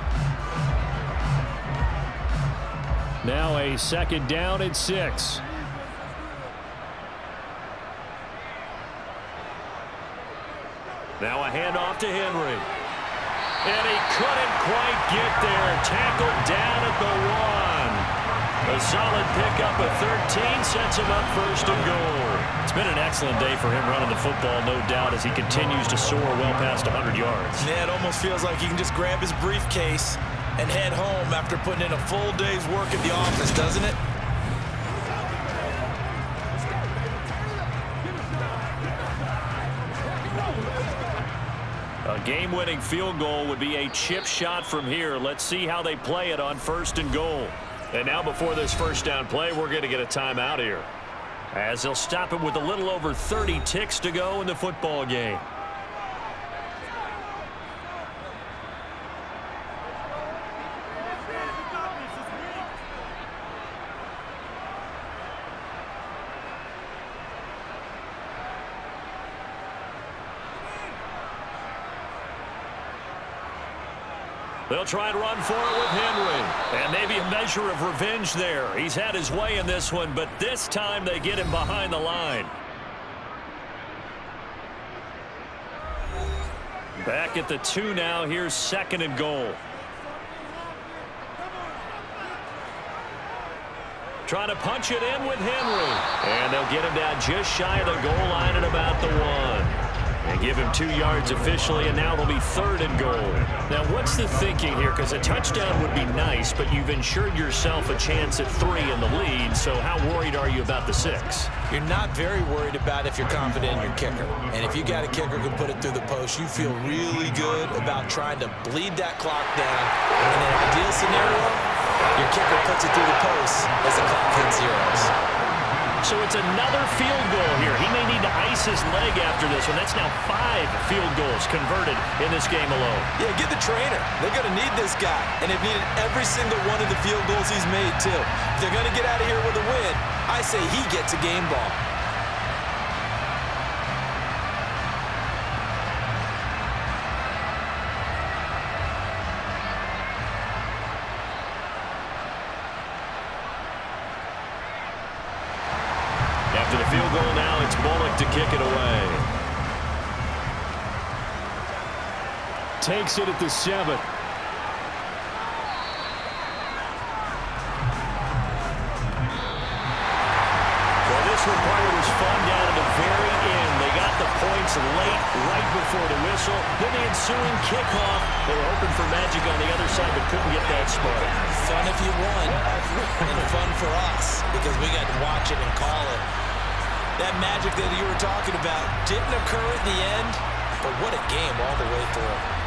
Now a 2nd down and 6. Now a handoff to Henry. And he couldn't quite get there. Tackled down at the 1. A solid pickup of 13 sets him up 1st and goal. It's been an excellent day for him running the football, no doubt, as he continues to soar well past 100 yards.
Yeah, it almost feels like he can just grab his briefcase and head home after putting in a full day's work at the office, doesn't it?
A game-winning field goal would be a chip shot from here. Let's see how they play it on 1st and goal. And now before this first down play, we're going to get a timeout here, as they'll stop it with a little over 30 ticks to go in the football game. They'll try and run for it with Henry. And maybe a measure of revenge there. He's had his way in this one, but this time they get him behind the line. Back at the 2 now. Here's 2nd and goal. Trying to punch it in with Henry. And they'll get him down just shy of the goal line at about the 1. And give him 2 yards officially, and now it'll be 3rd and goal. Now, what's the thinking here? Because a touchdown would be nice, but you've ensured yourself a chance at 3 in the lead, so how worried are you about the 6?
You're not very worried about if you're confident in your kicker. And if you got a kicker who can put it through the post, you feel really good about trying to bleed that clock down. And in an ideal scenario, your kicker puts it through the post as the clock hits zeros.
So it's another field goal here. He may need to ice his leg after this one. That's now 5 field goals converted in this game alone.
Yeah, get the trainer. They're going to need this guy. And they've needed every single one of the field goals he's made, too. If they're going to get out of here with a win, I say he gets a game ball.
To the field goal now, it's Bullock to kick it away.
Takes it at the 7.
Well, this one probably was fun down at the very end. They got the points late, right before the whistle. Then the ensuing kickoff. They were hoping for magic on the other side, but couldn't get that spot.
Fun if you won, and fun for us, because we got to watch it and call it. That magic that you were talking about didn't occur at the end, but what a game all the way through.